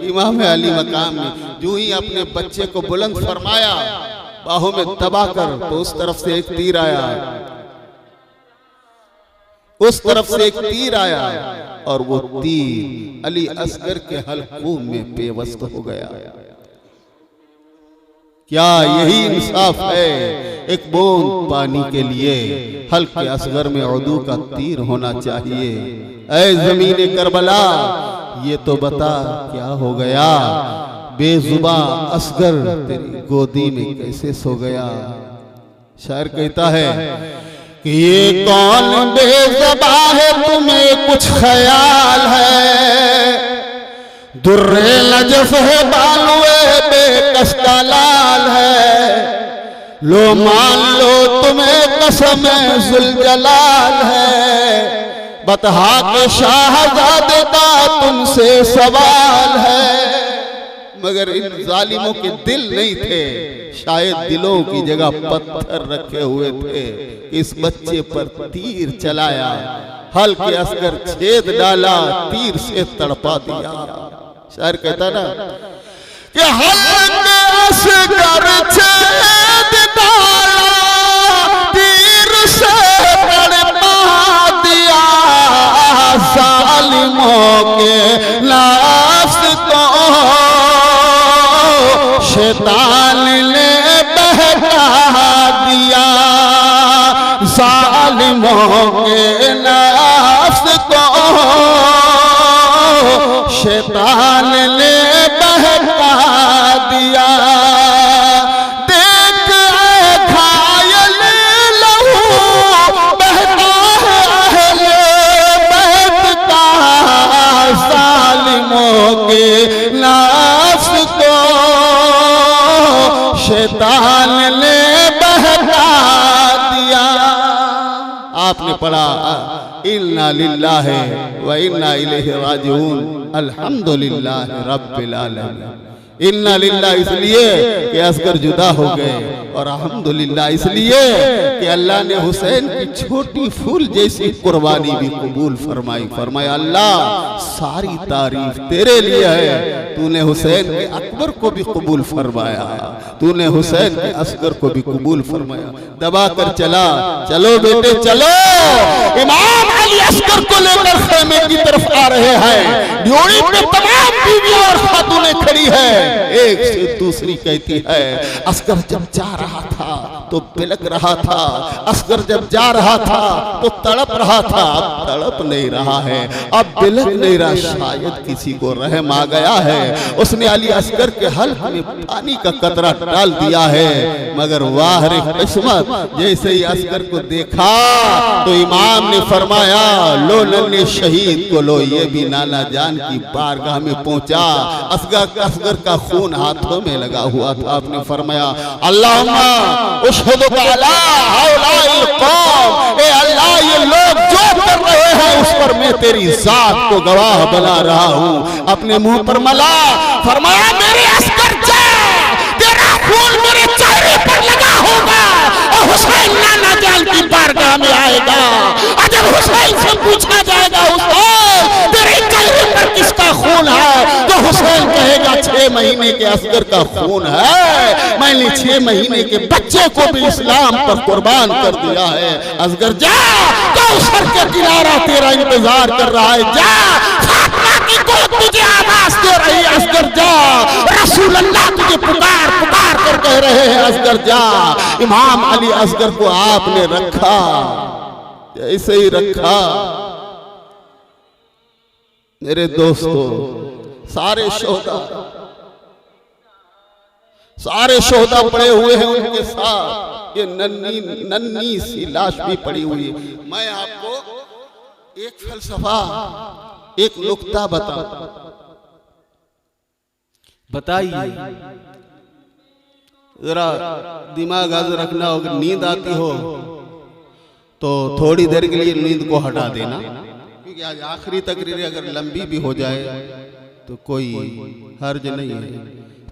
इमाम अली मकाम ने जो ही अपने बच्चे को बुलंद फरमाया, बाहों में दबा कर, तो उस तरफ से एक तीर आया, उस तरफ से एक तीर आया, और वो तीर अली असगर के हलकूम में पेवस्त हो गया। क्या यही इंसाफ है? एक बूंद पानी के लिए हल्के असगर में उर्दू का तीर होना चाहिए। ऐ ज़मीन करबला, ये तो बता क्या हो गया, बेजुबा असगर तेरी गोदी में कैसे सो गया। शायर कहता है कि ये कौन बेजुबा है, तुम्हें कुछ ख्याल है, दुर्रे नजफ है, बालुए बेकस का लाल है, लो मान लो तुम्हें कसम जुलजलाल है, बतहा के शाहजादे का तुमसे सवाल है। मगर इन जालिमों के दिल नहीं थे, शायद दिलों की जगह पत्थर रखे हुए थे। इस बच्चे पर तीर चलाया, हल्के असगर छेद डाला, तीर से तड़पा दिया। शायर कहता ना कि हल्के असगर छेद डाला, तीर से तड़पा दिया, जालिमों के लाश को शैतान ने बहका दिया, जालिमों के नफ्स को शैतान ने बहका दिया। पढ़ा इन्ना लिल्लाहि व इन्ना इलैहि राजिऊन अल्हम्दुलिल्लाह रब्बिल आलमीन। इन्ना लिल्लाह इसलिए कि असगर जुदा हो गए और अल्हम्दुलिल्लाह इसलिए कि अल्लाह ने हुसैन की छोटी फूल जैसी कुर्बानी भी कबूल फरमाई। फरमाया अल्लाह सारी तारीफ तेरे लिए है, तूने हुसैन के अकबर को भी कबूल फरमाया, तूने हुसैन के असगर को भी कबूल फरमाया। दबा कर चला, चलो बेटे चलो। इमाम अली असगर को लेकर खेमे की तरफ आ रहे हैं। ड्योढ़ी पे तमाम बीवियां और खातूनें खड़ी है, एक से दूसरी कहती है असगर जब जा रहा था तो बिलक रहा था, असगर जब जा रहा था तो तड़प रहा था, अब तड़प नहीं रहा है, अब बिलक नहीं रहा, शायद किसी को रहम आ गया है, उसने अली असगर के हल्क में पानी का कतरा डाल दिया है। मगर वाह रे किस्मत, जैसे ही असगर को देखा तो इमाम ने फरमाया लो नन्हे शहीद को लो, ये भी नाना जान की बारगाह में पहुंचा। असगर का खून हाथों में लगा हुआ था। आपने फरमाया अल्लाहुम्मा उशहिदुका अला हाउलाइल कौम, ए अल्लाह ये लोग जो कर रहे हैं उस पर मैं तेरी जात को गवाह बना रहा हूं। अपने मुंह पर मला, फरमाया मेरे असगर जा, तेरा खून मेरे चेहरे पर लगा होगा और हुसैन नाना जान की बारगाह में आएगा। अगर हुसैन से पूछा जाएगा हुसैन तेरे चेहरे पर किसका खून है, तो हुसैन कहेगा 6 महीने के असगर का खून है, मैंने 6 महीने के बच्चे को भी इस्लाम पर कुर्बान कर दिया है। असगर जा, कौसर के किनारा तेरा इंतजार कर रहा है, जा फातिमा की गोद तुझे आवाज दे रही है, असगर जा, रसूल अल्लाह तुझे पुकार पुकार कर कह रहे हैं, असगर जा। इमाम अली असगर को आपने रखा, ऐसे ही रखा। मेरे दोस्तों, सारे शोहदा पड़े हुए हैं, उनके साथ ये नन्ही सी लाश भी पड़ी हुई है। मैं आपको एक फलसफा, एक नुक्ता बताइए, जरा दिमाग आज रखना हो, अगर नींद आती हो तो थोड़ी देर के लिए नींद को हटा देना, क्योंकि आज आखिरी तकरीर अगर लंबी भी हो जाए तो कोई हर्ज नहीं है।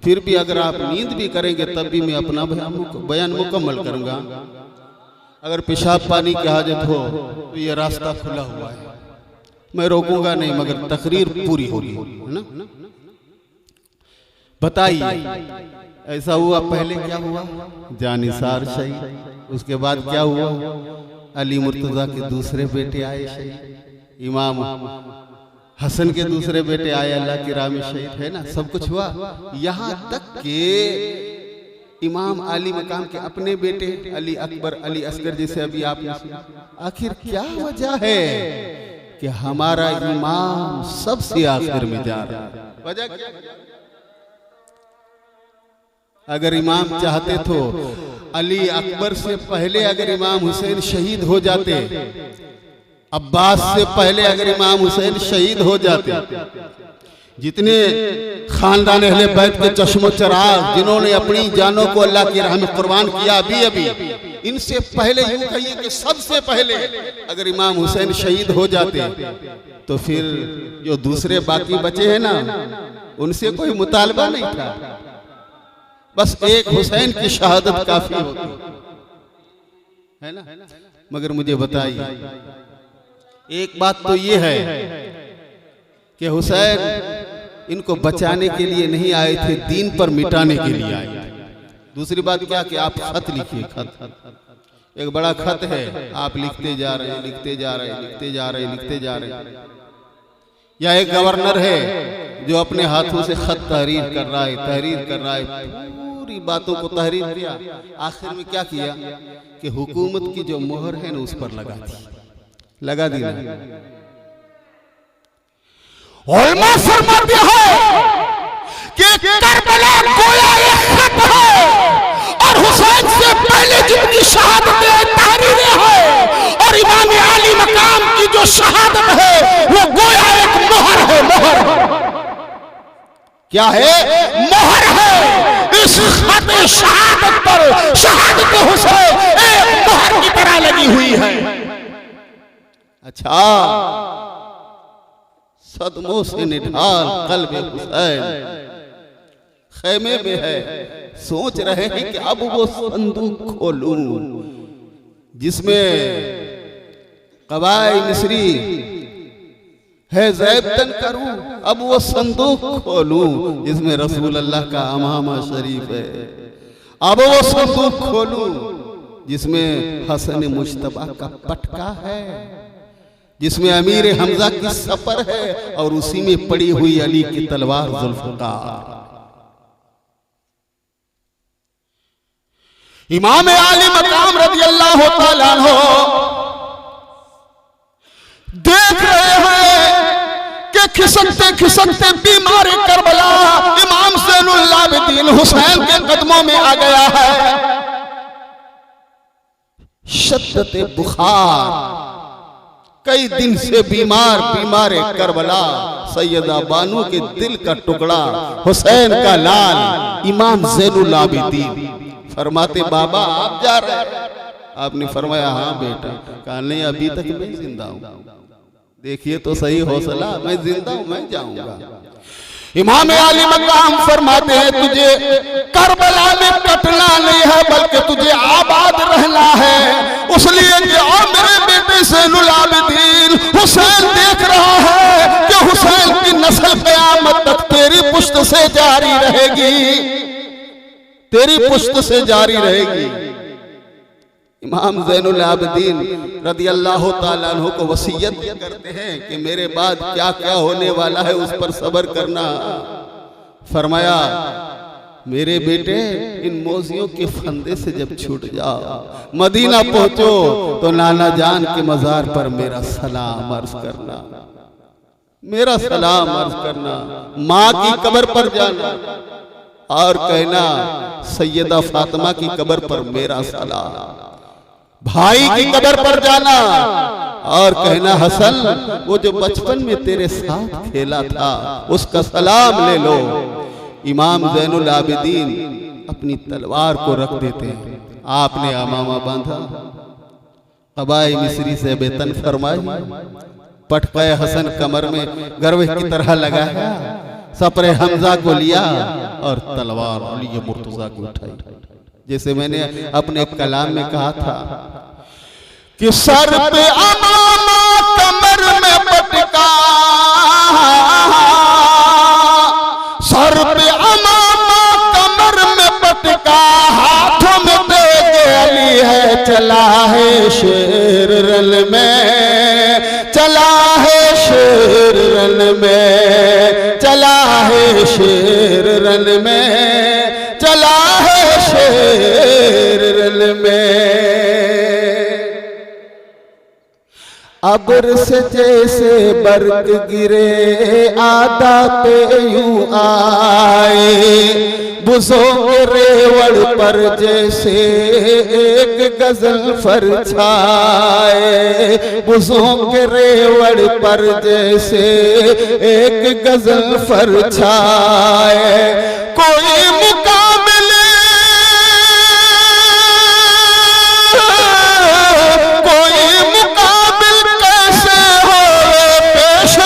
फिर भी अगर आप नींद भी करेंगे तब भी मैं अपना बयान मुकम्मल करूंगा। अगर पेशाब पानी की हाजत हो तो ये रास्ता खुला हुआ है, मैं रोकूंगा नहीं, मगर तकरीर पूरी होगी, है ना। बताइए ऐसा हुआ, पहले क्या हुआ, जानिसार शहीद, उसके बाद क्या हुआ, अली मुर्तजा के दूसरे बेटे आए शहीद, इमाम हसन के दूसरे बेटे आए अल्लाह की राह में शहीद, है ना, सब कुछ हुआ। यहाँ तक के इमाम अली मकाम के अपने बेटे अली अकबर, अली असगर जिसे अभी आपने सुना। आखिर क्या वजह है कि हमारा इमाम सबसे आखिर में जा रहा है? वजह क्या? अगर इमाम चाहते तो अली अकबर से पहले अगर इमाम हुसैन शहीद हो जाते, अब्बास से पहले अगर इमाम हुसैन शहीद हो जाते, जितने खानदान अहले बैत के चश्मो चराग जिन्होंने अपनी जानों को अल्लाह की राह में कुर्बान किया, अभी इनसे पहले, यूं कहिए कि सबसे पहले अगर इमाम हुसैन शहीद हो जाते तो फिर जो दूसरे बाकी बचे हैं ना, उनसे कोई मुतालबा नहीं था, बस एक हुसैन की शहादत काफी होती है ना। मगर मुझे बताइए, एक बात तो ये है कि हुसैन इनको बचाने के लिए नहीं आए थे, दीन पर मिटाने के लिए आए थे। दूसरी बात क्या कि आप खत लिखिए, खत एक बड़ा खत है, आप लिखते जा रहे हैं, लिखते जा रहे हैं, लिखते जा रहे हैं, लिखते जा रहे हैं। या एक गवर्नर है जो अपने हाथों से खत तहरीर कर रहा है, तहरीर कर रहा है, पूरी बातों को तहरीर किया, आखिर में क्या किया कि हुकूमत की जो मोहर है ना उस पर लगा दी। उलमा फरमाते हैं कि करबला गोया एक खत है और हुसैन से पहले जितनी शहादतें तहरीरें हैं और इमाम अली मकाम की जो शहादत है वो गोया एक मोहर है, मोहर। क्या है? मोहर है। इस खत शहादत पर शहादत हुसैन एक मोहर की तरह लगी हुई है। अच्छा, सदमों से निढाल कल्बे हुसैन खैमे में है, सोच रहे हैं कि अब वो संदूक खोलूं जिसमें कबाई मिस्री है ज़ैबतन करूं, अब वो संदूक खोलूं जिसमें रसूल अल्लाह का अमामा शरीफ है, अब वो संदूक खोलूं जिसमें हसन मुश्तबा का पटका है, जिसमें अमीर हमजा की सफर है और उसी में पड़ी हुई अली की तलवार जुल्फ़कार। इमाम आली मकाम रज़ी अल्लाह तआला अन्हु देख रहे हैं कि खिसकते खिसकते बीमार करबला इमाम ज़ैनुल आबिदीन हुसैन के कदमों में आ गया है। शिद्दत बुखार, कई दिन से बीमार करबला सैयदा बानू के दिल का टुकड़ा हुसैन का लाल इमाम ज़ैनुल आबिदीन फरमाते, बाबा आप जा रहे हैं? आपने फरमाया हाँ बेटा। कहा नहीं, अभी तक मैं जिंदा हूं, देखिए तो सही हौसला, मैं जिंदा हूं, मैं जाऊंगा। इमाम आली मकाम फरमाते हैं, तुझे करबला में कटना नहीं है बल्कि तुझे आबाद रहना है, उसलिए कि ओ मेरे बेटे ज़ैनुल आबिदीन हुसैन देख रहा है कि हुसैन की नस्ल क़यामत तक तेरी पुश्त से जारी रहेगी, तेरी पुश्त से जारी रहेगी। इमाम ज़ैनुल आबिदीन रज़ी अल्लाह तआला अन्हु को वसीयत करते हैं कि मेरे बाद क्या क्या होने वाला है उस पर सब्र करना। फरमाया, मेरे बेटे इन मौजियों के फंदे से जब छूट जाओ, मदीना पहुंचो तो नाना जान के मजार पर मेरा सलाम अर्ज करना, मेरा सलाम अर्ज करना, माँ की कब्र पर जाना और कहना सैयदा फातिमा की कब्र पर मेरा सलाम, भाई की कब्र पर जाना और कहना हसन वो जो बचपन में तेरे साथ खेला था उसका सलाम ले लो। इमाम ज़ैनुल आबिदीन अपनी तलवार को रख देते हैं, आपने अमामा बांधा, कबाई मिस्री से बेतन फरमाई, पटके हसन कमर में गर्व की तरह लगाया, सपरे हमजा को लिया और तलवार अली मुर्तज़ा को उठाई। जैसे मैंने अपने कलाम में कहा था कि सर पे अमामा कमर में पटका, सर पे अमामा कमर में पटका, हाथों में तेज अली है, चला है शेर रन में, चला है शेर रन में, चला है शेर रन में, चला है शेर रन में। अब्र से जैसे बर्क गिरे आदा पे यूं आए, बुज़ों के रेवड़ पर जैसे एक गजल फरछाए, बुज़ों के रेवड़ पर जैसे एक गजल फरछाए, कोई मुकाबले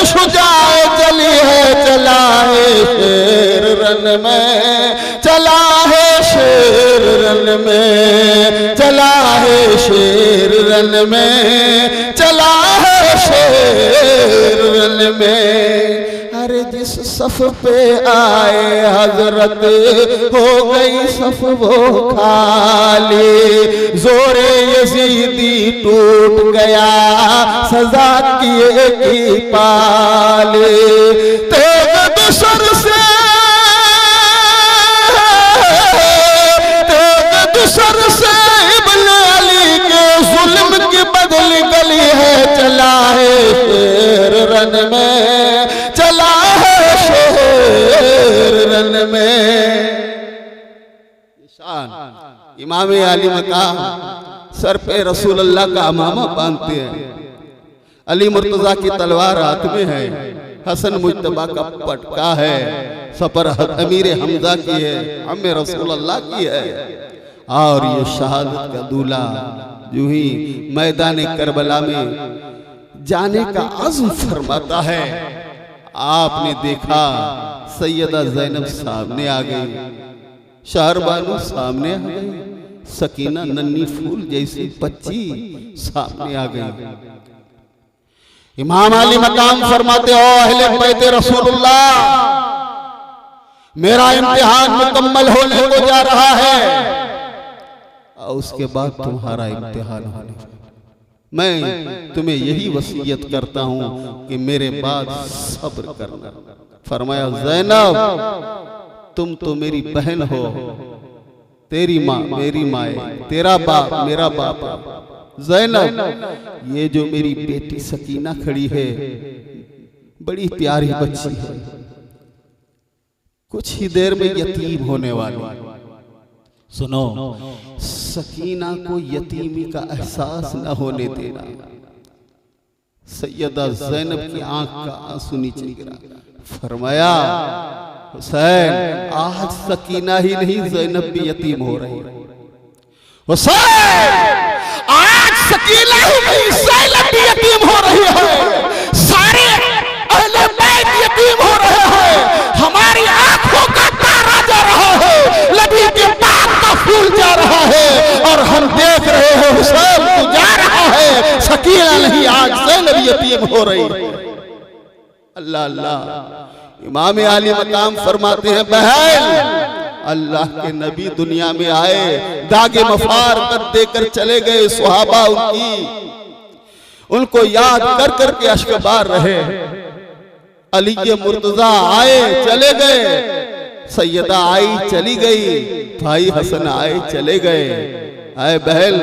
शुजाए जली है, चला है शेर रन में, चला है शेर रन में, चला है शेर रन में, चला है शेर रन में। अरे जिस सफ पे आए हजरत हो गई सफ वो खाली, जोरे यजीदी टूट गया सजा किए की पाले, तेग दुसर से इब्न अली के जुल्म की बदल गली है, चला है शेर रन में, चला है शेर रन में। शान इमाम आली मकाम सर पे रसूल अल्लाह का अमामा बांधते हैं, अली मुर्तज़ा की तलवार हाथ में है, हसन मुज्तबा का पटका है, सपर अमीर हमजा की है, हमें रसूल अल्लाह की है, और ये शहादत का दूल्हा जो ही मैदान करबला में जाने का अज़्म फरमाता है। आपने देखा सैयदा ज़ैनब सामने आ गई, शहरबानो सामने आ गई, सकीना नन्ही फूल जैसी बच्ची सामने आ गई। इमाम अली मकाम फरमाते हो, अहले बैत रसूलुल्लाह, मेरा इम्तिहान मुकम्मल होने को जा रहा है और उसके बाद तुम्हारा इम्तिहान होने को। मैं तुम्हें यही वसीयत करता हूं कि मेरे बाद सब्र करना। फरमाया ज़ैनब, तुम तो मेरी बहन हो, तेरी माँ मेरी माँ, तेरा बाप मेरा बाप। ज़ैनब, ये जो मेरी बेटी सकीना खड़ी है, बड़ी प्यारी बच्ची है, कुछ ही देर में यतीम होने वाली। सुनो, सकीना को यतीमी का एहसास न होने देना। सैयदा ज़ैनब की आंख का आंसू नीचे गिरा। फरमाया हुसैन, आज सकीना ही नहीं ज़ैनब भी यतीम हो रही है। हुसैन, आज सकीना ही नहीं ज़ैनब भी यतीम हो रही है। सारे अहले बैत यतीम हो रहे हैं। हमारी आंखों का तारा जा रहा है, नबी के पाक का फूल जा रहा है और हम देख रहे हैं हुसैन तू जा रहा है, सकीना नहीं आज ज़ैनब यतीम हो रही है। अल्लाह अल्लाह। इमाम आली मकाम फरमाते हैं, बहन, अल्लाह के नबी दुनिया में आए, दागे मफार कर देकर चले गए। सुहाबा उनको याद कर करके अश्कबार रहे। अली के मुर्तजा आए चले गए, सैयदा आई चली गई, भाई हसन आए चले गए। आए बहन,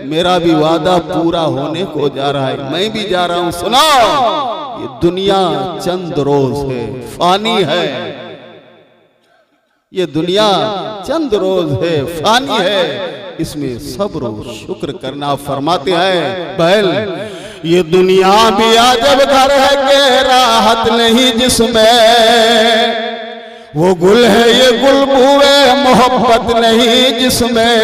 मेरा भी वादा पूरा होने को जा रहा है, मैं भी जा रहा हूं। सुनो, ये दुनिया चंद रोज है, फानी है। ये दुनिया चंद रोज है, फानी है, इसमें सब्र और शुक्र करना। फरमाते हैं बहन, ये दुनिया भी अजब घर है कि राहत नहीं जिसमें, वो गुल है ये गुलबुए मोहब्बत नहीं जिसमें,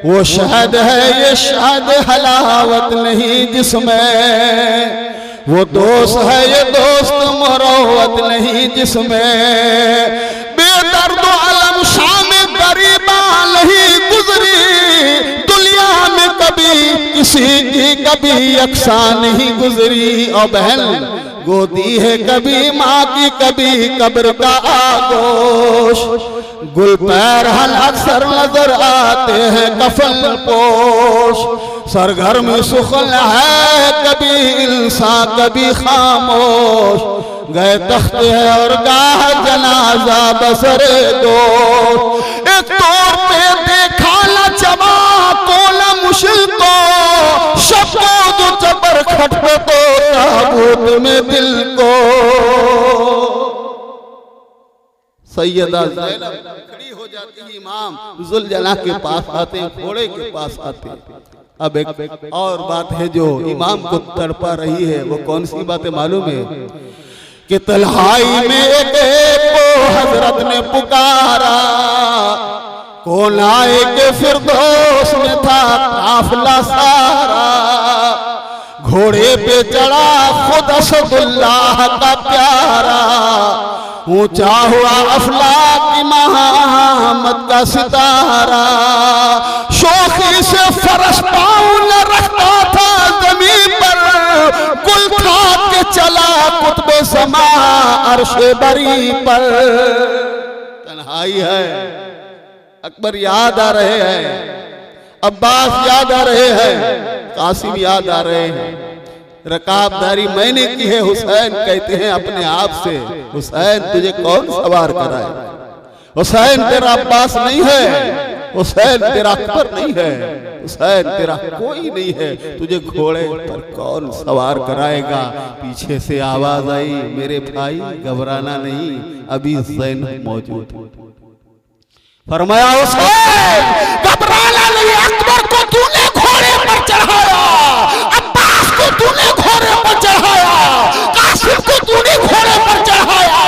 वो शहद है ये शहद हलावत नहीं जिसमें, वो दोस्त है ये दोस्त मरोवत नहीं जिसमें, बेदर्द अलम शाम गरीबा नहीं गुजरी, दुनिया में कभी किसी की कभी अक्सा नहीं गुजरी। और बहन, गोदी है कभी माँ की कभी कब्र का आगोश, गुल पैर हल अक्सर नजर आते हैं कफन पोश, सरगर्म सुखल है कभी इंसान कभी खामोश, गए तख्त है और गाह जनाजा बसरे दो, एक तौर पे देखा न जमा को न मुश्किल को, शब्दों जो जबर खटको ताबूत में दिल को। सैयदा ज़ैनब खड़ी हो जाती है, इमाम जुलजला के पास आते, घोड़े के पास आते। अब एक और बात है जो इमाम को तड़पा रही है, वो कौन सी बात है मालूम है? कि तन्हाई में एक को हजरत ने पुकारा, कौन आए के फिरदौस में था काफिला सारा, घोड़े पे चढ़ा खुद असदुल्लाह का प्यारा, ऊंचा हुआ अफलाक मोहम्मद का सितारा, शौखी से फरस पाँव न रखता था जमीन पर, कुल था के चला कुतबे समा अर्शे बरी पर। तन्हाई है, अकबर याद आ रहे हैं, अब्बास याद आ रहे हैं, कासिम याद आ रहे हैं। रकाबदारी मैंने की है, हुसैन कहते हैं अपने आप से, हुसैन तुझे कौन सवार कराए? हुसैन तेरा अब्बास नहीं है, हुसैन तेरा अकबर नहीं है, हुसैन तेरा कोई नहीं है, तुझे घोड़े पर कौन सवार कराएगा? पीछे से आवाज आई, मेरे भाई घबराना नहीं, अभी ज़ैनब मौजूद है। फरमाया हुसैन घबराना नहीं, अकबर को तूने घोड़े पर चढ़ाया, अब्बास को तूने घोड़े पर चढ़ाया, कासिम को तूने घोड़े पर चढ़ाया,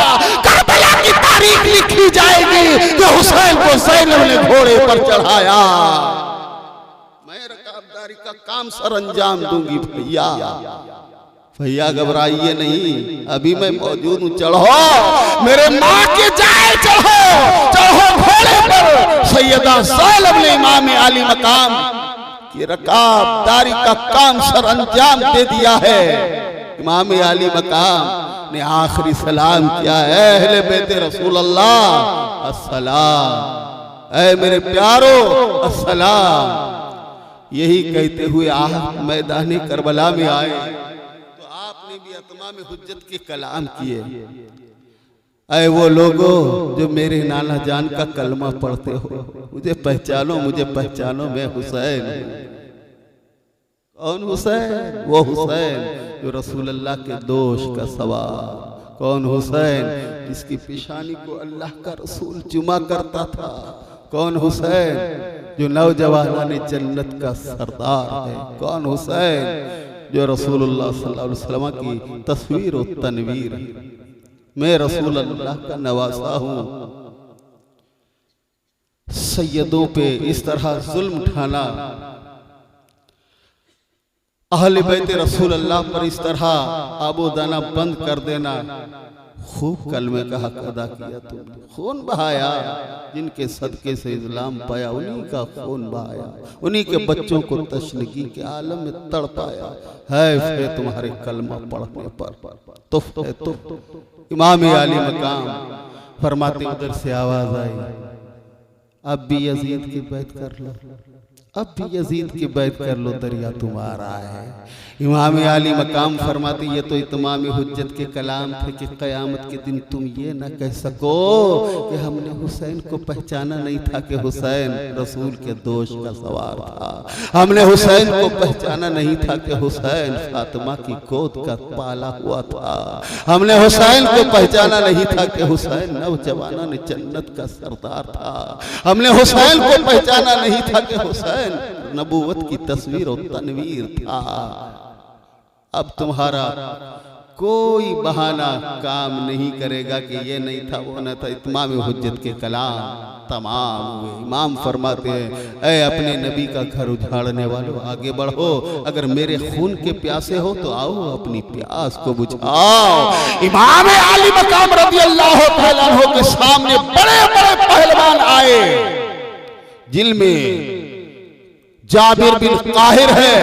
करबला की तारीख लिखी जाएगी कि हुसैन को ज़ैनब ने घोड़े पर चढ़ाया। मैं रकाबदारी का काम सर अंजाम दूंगी भैया। भैया घबराइए नहीं, अभी मैं मौजूद हूँ। चढ़ो मेरे माँ के जाए, चढ़ो चढ़ो घोड़े पर। सैयदा ज़ैनब ने इमाम आली मकाम की रकाबदारी का काम सर अंजाम दे दिया है। इमाम आली मकाम ने आखिरी सलाम किया है, अहले बैत रसूल अल्लाह अस्सलाम, ऐ मेरे प्यारो अस्सलाम। यही कहते हुए आप मैदान करबला में आए तो आपने भी अतमाम हुज्जत के कलाम किए। ऐ वो लोगों जो मेरे नाना जान का कलमा पढ़ते हो, मुझे पहचानो, मुझे पहचानो, मैं हुसैन। कौन हुसैन? वो हुसैन जो रसूल अल्लाह के दोष का सवार। कौन हुसैन? जिसकी पेशानी को अल्लाह का रसूल चुमा करता था। कौन हुसैन? जो नौजवानों ने जन्नत का सरदार है। कौन हुसैन? जो रसूलुल्लाह सल्लल्लाहु अलैहि वसल्लम की तस्वीर और तनवीर है। मैं रसूल अल्लाह का नवासा हूँ। सैयदों पे इस तरह जुल्म उठाना, अहले बैत रसूल अल्लाह पर इस तरह आबोदाना बंद कर देना, खूब कलमे का हक अदा किया तुमने, खून बहाया। जिनके सदके से इस्लाम पाया उन्हीं का खून बहाया, उन्हीं के बच्चों को तशनगी के आलम में तड़पाया है। फिर तुम्हारे कलमा पढ़ने पर तो इमाम आली मकाम फरमाते, उधर से आवाज आई, अब भी यजीद की बैत कर लो, अब भी यजीद की बैत कर लो, दरिया तुम्हारा है। इमाम आली मकाम फरमाते, ये तो इतमाम हुज्जत के कलाम थे कि क़यामत के दिन तुम ये ना कह सको कि हमने हुसैन को पहचाना नहीं था कि हुसैन रसूल के दोष का सवार था। हमने हुसैन को पहचाना नहीं था कि हुसैन फातिमा की गोद का पाला हुआ था। हमने हुसैन को पहचाना नहीं था कि हुसैन नौजवाना ने जन्नत का सरदार था। हमने हुसैन को पहचाना नहीं था कि हुसैन नबूवत की तस्वीर और तनवीर था। अब तुम्हारा कोई बहाना काम नहीं करेगा कि ये नहीं था, वो न था। इतमाम हुज्जत के कलाम तमाम हुए। इमाम फरमाते हैं, ऐ अपने नबी का घर उजाड़ने वालों, आगे बढ़ो। अगर मेरे खून के प्यासे हो तो आओ, अपनी प्यास को बुझाओ। इमाम आली मकाम रज़ियल्लाहु तआला अन्हु के सामने बड़े बड़े पहलवान आए, जिनमें जाबिर बिन काहिर है,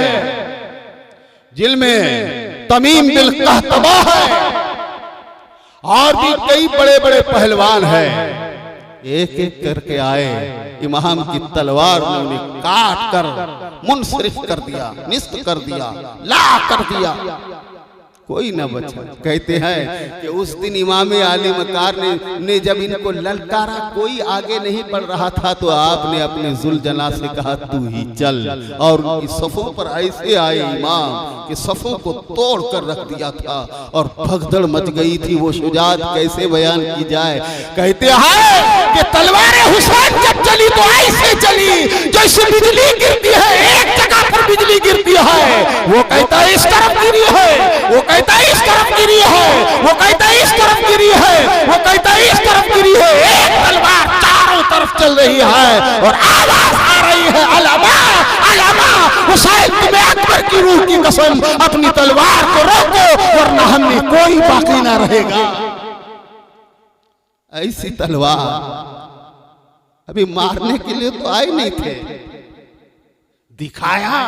जिनमें तमीम बिन कहतबा है, और भी कई बड़े बड़े पहलवान हैं। एक एक करके आए, इमाम की तलवार ने उन्हें काट कर मुनसरिफ कर दिया, निस्त कर दिया, ला कर दिया, कोई न बचा। कहते हैं कि उस दिन इमाम आली मकाम ने जब इनको ललकारा, कोई आगे नहीं बढ़ रहा था, तो आपने अपने जुलजना से कहा, तू ही चल। और सफ़ों पर ऐसे आए इमाम कि सफ़ों को तोड़ कर रख दिया था और भगदड़ मच गई थी। वो शुजाअत कैसे बयान की जाए। कहते हैं कि तलवार हुसैन जब चली तो ऐसे चली जैसे बिजली गिरती है, एक जगह पर बिजली गिरती है। वो कहता है इस तरफ गिरी है, वो कहता है इस तरफ गिरी है, वो कहता है इस तरफ गिरी है, वो कहता है इस तरफ गिरी है। एक तलवार चारों तरफ चल रही है और आवाज आ रही है, अलामा अलामा, हुसैन तुम्हें अकबर की रूह की कसम, अपनी तलवार को रोको वरना हमें कोई बाकी ना रहेगा। ऐसी तलवार अभी मारने के लिए तो आए नहीं थे, दिखाया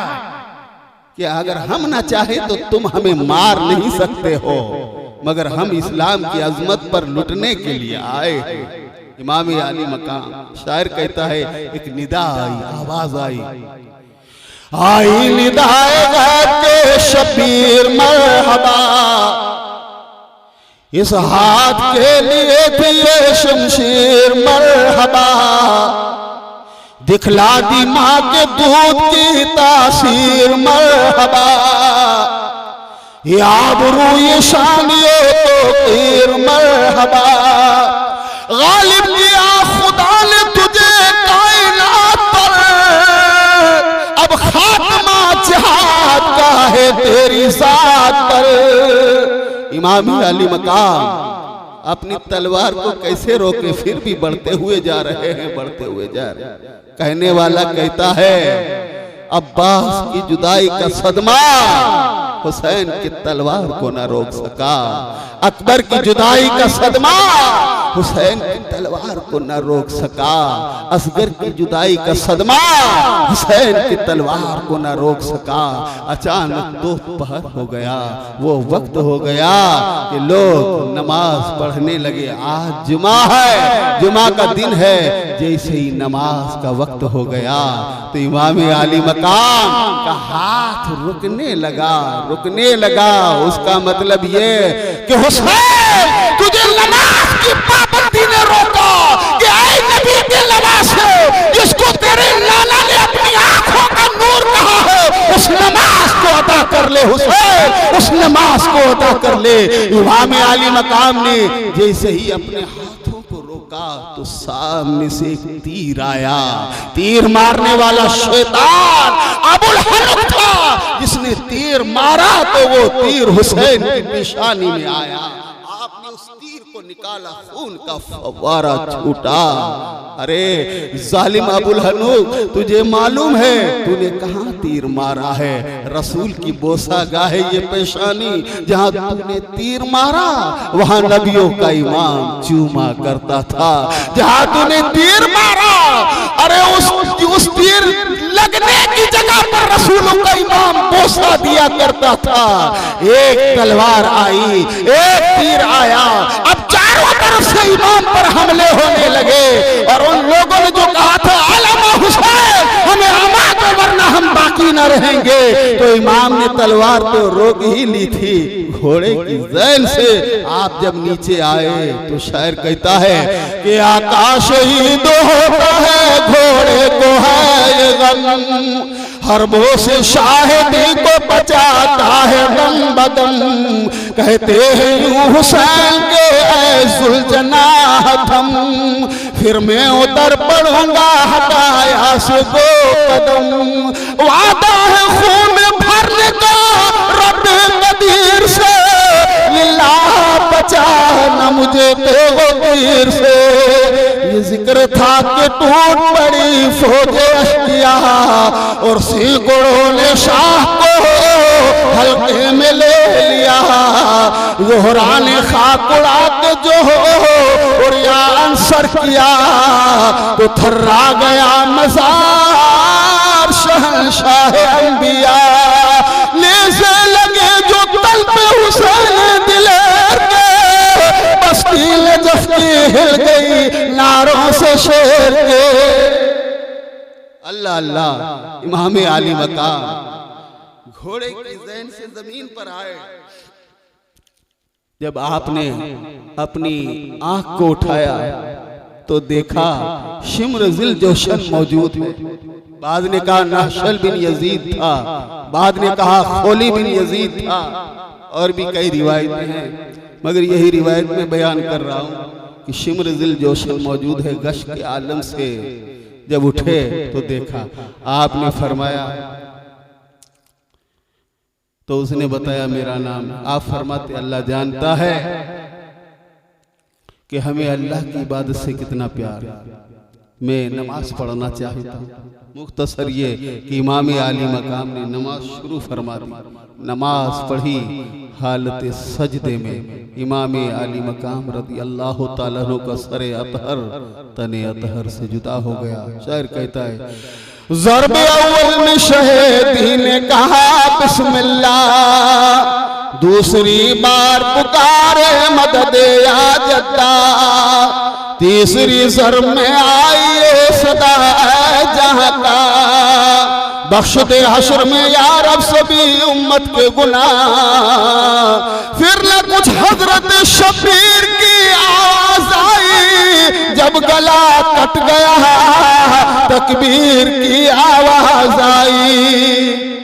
कि अगर हम ना चाहे तो तुम हमें मार नहीं सकते हो, मगर हम इस्लाम की अजमत पर लुटने के लिए आए हैं। इमाम आली मकाम शायर कहता है, एक निदा आई, आवाज आई, आई निदाए के शबीर मरहबा, इस हाथ के लिए भी ये शमशीर मरहबा, दिखला दी माँ के दूध की तासीर मरहबा, याबरू ये शानियो तो तीर मरहबा, गालिब किया खुदा ने तुझे कायनात पर, अब खात्मा जिहाद का है तेरी जात पर। इमाम अली मकाम अपनी तलवार को कैसे रोके, फिर भी बढ़ते हुए जा रहे हैं, बढ़ते हुए जा रहे हैं। कहने वाला कहता है, अब्बास की जुदाई का सदमा हुसैन की तलवार को न रोक सका। अकबर की जुदाई का सदमा हुसैन की तलवार को न रोक सका। असगर की जुदाई का सदमा हुसैन की तलवार को न रोक सका। अचानक दोपहर हो गया, वो वक्त हो गया कि लोग नमाज पढ़ने लगे। आज जुमा है, जुमा का दिन है। जैसे ही नमाज का वक्त हो गया तो इमाम आली मकाम का हाथ रुकने लगा। उसका मतलब ये कि हुसैन तुझे नमाज की पाबंदी ने रोका कि ऐ नबी के नवासे, जिसको तेरे लाला ने अपनी आंखों का नूर कहा है, उस नमाज को अदा कर ले हुसैन, उस नमाज को अदा कर ले। इमाम आली मकाम ने जैसे ही अपने हाथों को रोका तो सामने से एक तीर आया। तीर मारने वाला शैतान अबुल हनुफ था। जिसने तीर मारा तो वो तीर हुसैन की निशानी में आया। आपने उस तीर को निकाला, खून का फव्वारा छूटा। अरे जालिम अबुल हनुफ, तुझे मालूम है तूने कहां तीर मारा है? रसूल की बोसा गाहे ये पेशानी, जहां तूने तीर मारा वहां नबियों का इमाम चूमा करता था। जहां तूने तीर मारा, अरे उस तीर लगने की जगह पर रसूलों का इमाम बोसा दिया करता था। एक तलवार आई, एक तीर आया, अब चारों तरफ से इमाम पर हमले होने लगे। और उन लोगों ने जो कहा था अलामा हुसैन, हमें अमा दो वरना हम बाकी न रहेंगे, तो इमाम ने तलवार तो रोक ही ली थी। घोड़े की ज़ैन से आप जब नीचे आए तो शायर कहता है कि आकाश ही दो होता है, घोड़े को है ये गम, हरबों से शाहिदी को बचाता है दम बदम। कहते हैं यूं हुसैन के ऐ जुल्जनाह थम, फिर मैं उतर पड़ूंगा हटाया से दो कदम। वादा है खून भरने का रब कदीर से, लिल्लाह बचा न मुझे तेगीर से। ये जिक्र था कि टूट पड़ी फौजे अश्किया और सिगड़ों ने शाह को हल्के में ले लिया। ज़ोहरा ने खाक उड़ा के जो और या अंसर किया तो थर्रा गया मज़ार शहंशाह अंबिया। नेज़े लगे जो तल पे हुसैन दिलेर के, बस्ती लजफ्ती हिल गई नारों से शेर के। अल्लाह अल्लाह। इमाम आली मकाम घोड़े की ज़ैन से जमीन पर आए। जब आपने अपनी आंख को उठाया तो देखा शिम्र जिल जोशन मौजूद है। बाद ने कहा नहशल बिन यजीद था, बाद ने कहा खोली बिन यजीद था, और भी कई रिवायतें हैं, मगर यही रिवायत में बयान कर रहा हूँ कि शिम्र जिल जोशन मौजूद है। गश के आलम से जब उठे तो देखा, आपने फरमाया, तो उसने बताया मेरा नाम। आप फरमाते अल्लाह जानता है कि हमें अल्लाह की इबादत से कितना प्यार है। मैं नमाज पढ़ना चाहता हूँ। मुख्तसर ये कि इमाम आली मकाम ने नमाज शुरू फरमा दी। नमाज पढ़ी हालत सजदे में इमाम आली मकाम रज़ी अल्लाह ताला अन्हु का सरे अतहर तने अतहर से जुदा हो गया। शायर कहता है ज़रबे अव्वल में शहीदी ने कहा बिस्मिल्लाह, दूसरी बार पुकारे मदद या जद्दा, तीसरी ज़र में आई सदा जहां का, बख्श दे हश्र में या रब सभी उम्मत के गुनाह। फिर न कुछ हजरत शबीर की आवाज आई, जब गला कट गया तकबीर की आवाज आई।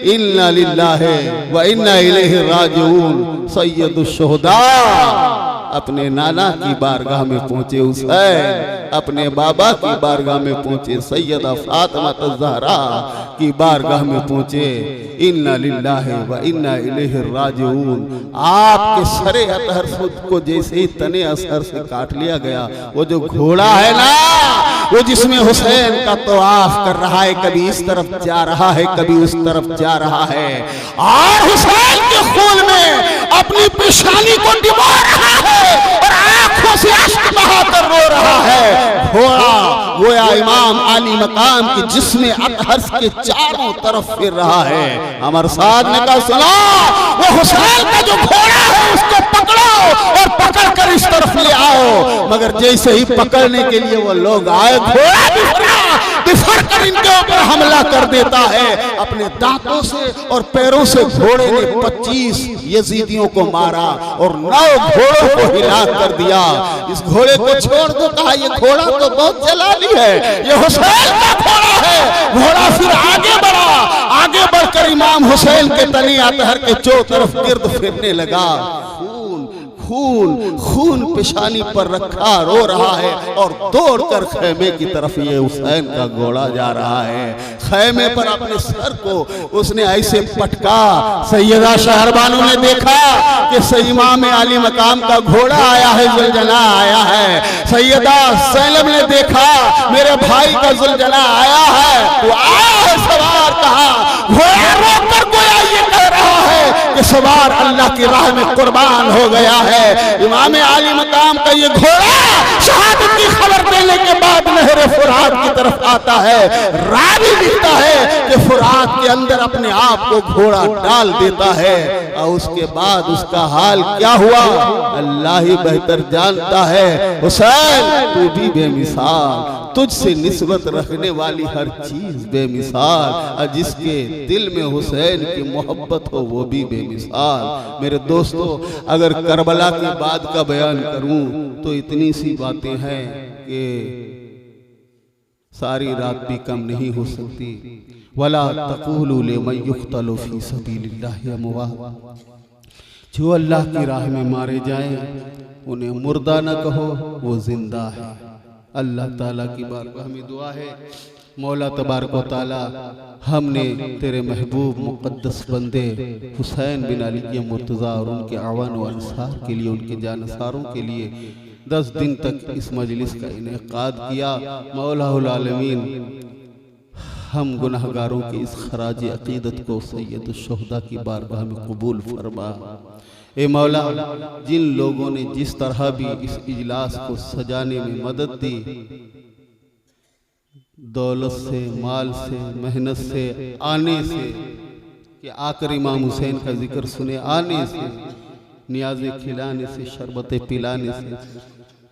इन्ना लिल्लाहि व इन्ना इलैहि राजिऊन। सय्यदुश शुहदा अपने नाना की बारगाह में पहुंचे हुसैन, अपने बाबा की बारगाह में पहुंचे, सैयदा फातिमा ज़हरा की बारगाह में पहुंचे। इन्ना लिल्लाहि व इन्ना इलैहि राजिऊन। आपके सरे अतहर को जैसे ही तने असर से काट लिया गया, वो जो घोड़ा है ना, वो जिसमें हुसैन का तवाफ कर रहा है, कभी इस तरफ जा रहा है, कभी उस तरफ जा रहा है, और हुसैन के खून में अपनी पेशानी को डिबा रहा है और आंखों से अश्क बहाकर रो रहा है। घोड़ा गोया इमाम आली मकाम की जिसमें अतहर के चारों तरफ फिर रहा है। अमर साद ने कहा सुनो, वो हुसैन का जो घोड़ा है उसको पकड़ो और पकड़ कर इस तरफ ले आओ। मगर जैसे ही पकड़ने के लिए वो लोग आए, घोड़ा बिफर कर इनके ऊपर हमला कर देता है अपने दांतों से और पैरों से। घोड़े ने 25 यजीदियों को मारा और 9 घोड़ों को हिला कर दिया। इस घोड़े को छोड़ दो, कहा ये घोड़ा तो बहुत जलाली है, ये हुसैन का घोड़ा है। घोड़ा फिर आगे बढ़ा, आगे बढ़कर इमाम हुसैन के तने अतहर के चो तरफ गिर्द फिरने लगा। खून खून पेशानी पर रखा रो रहा है और दौड़कर खैमे की तरफ ये हुसैन का घोड़ा जा रहा है। खैमे पर अपने सर को उसने ऐसे पटका। सैयदा शहरबानू ने देखा कि इमाम आली मकाम का घोड़ा आया है, जुलजना आया है। सैयदा सैलम ने देखा मेरे भाई का जुलजना आया है, वो आया है सवार। कहा घोड़ा रोककर गोया ये कह रहा है कि सवार अल्लाह की राह में कुर्बान हो गया है। इमाम आली मकाम का ये घोड़ा शहादत की खबर देने के बाद नहर फुरात की तरफ आता है। रावी लिखता है कि फुरात के अंदर अपने आप को घोड़ा डाल देता है और उसके बाद उसका हाल क्या हुआ अल्लाह ही बेहतर जानता है। हुसैन तू भी बेमिसाल, तुझसे निस्बत रखने वाली हर चीज बेमिसाल, और जिसके दिल में हुसैन की मोहब्बत हो वो भी बेमिसाल। मेरे दोस्तों, अगर करबला के बाद का बयान करूं तो इतनी सी बातें हैं कि सारी रात भी कम नहीं हो सकती। वला तक़ूलू लिमन युक़्तलु फ़ी सबीलिल्लाहि अमवात, जो अल्लाह की राह में मारे जाएं उन्हें मुर्दा न कहो, वो जिंदा है। अल्लाह ताला की बारगाह में दुआ है, मौला तबारक व तआला हमने तेरे महबूब मुक़द्दस बंदे हुसैन बिन अली मुर्तज़ा और उनके आवान व अंसार के लिए, उनके जानसारों के लिए 10 दिन तक इस मजलिस का इनेकाद किया। मौलाहुल आलमीन हम गुनहगारों के इस खराज अकीदत को सैयद शुहदा की बारगाह में कबूल फरमा। ए मौला, जिन लोगों ने जिस तरह भी इस इजलास को सजाने में मदद दी, दौलत से, माल से, मेहनत से, आने से, कि आकर इमाम हुसैन का जिक्र सुने, आने से, नियाज़े खिलाने से, शरबतें पिलाने से,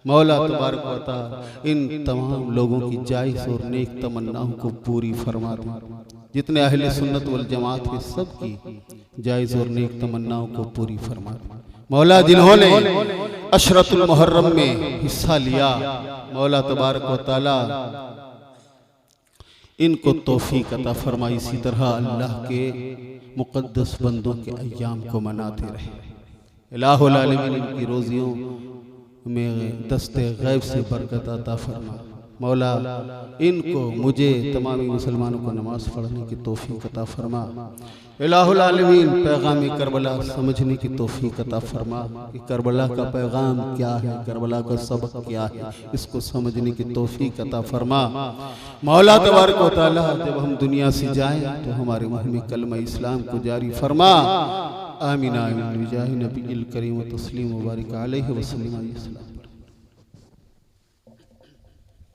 मौला तबारक व तआला इन तमाम लोगों की जायज़ और नेक तमन्नाओं को पूरी फरमा दे। जितने अहले सुन्नत वल जमात के सब की जायज़ और नेक तमन्नाओं को पूरी फरमा दे। मौला, जिन्होंने अशरतुल मुहर्रम में हिस्सा लिया, मौला तबारक व तआला इनको तौफीक अता फरमा। इसी तरह अल्लाह के मुक़द्दस बंदों के अय्याम को मनाते रहे। इलाहुल आलमीन इनकी रोज़ियों में दस्ते गैब से बरकत अता फरमा। मौला, इनको, मुझे, तमाम मुसलमानों को नमाज पढ़ने की तौफीक अता फरमा। इलाहुल आलमीन पैगाम करबला समझने की तौफीक अता फरमा कि करबला का पैगाम क्या है, करबला का सबक क्या है, इसको समझने की तौफीक अता फरमा। मौला तबारक व तआला जब हम दुनिया से जाएं तो हमारे मुँह में कलमा इस्लाम को जारी फरमा। आमीन आमीन बिजाहि नबील करीम व तस्लीम मुबारक अलैहि वसल्लम।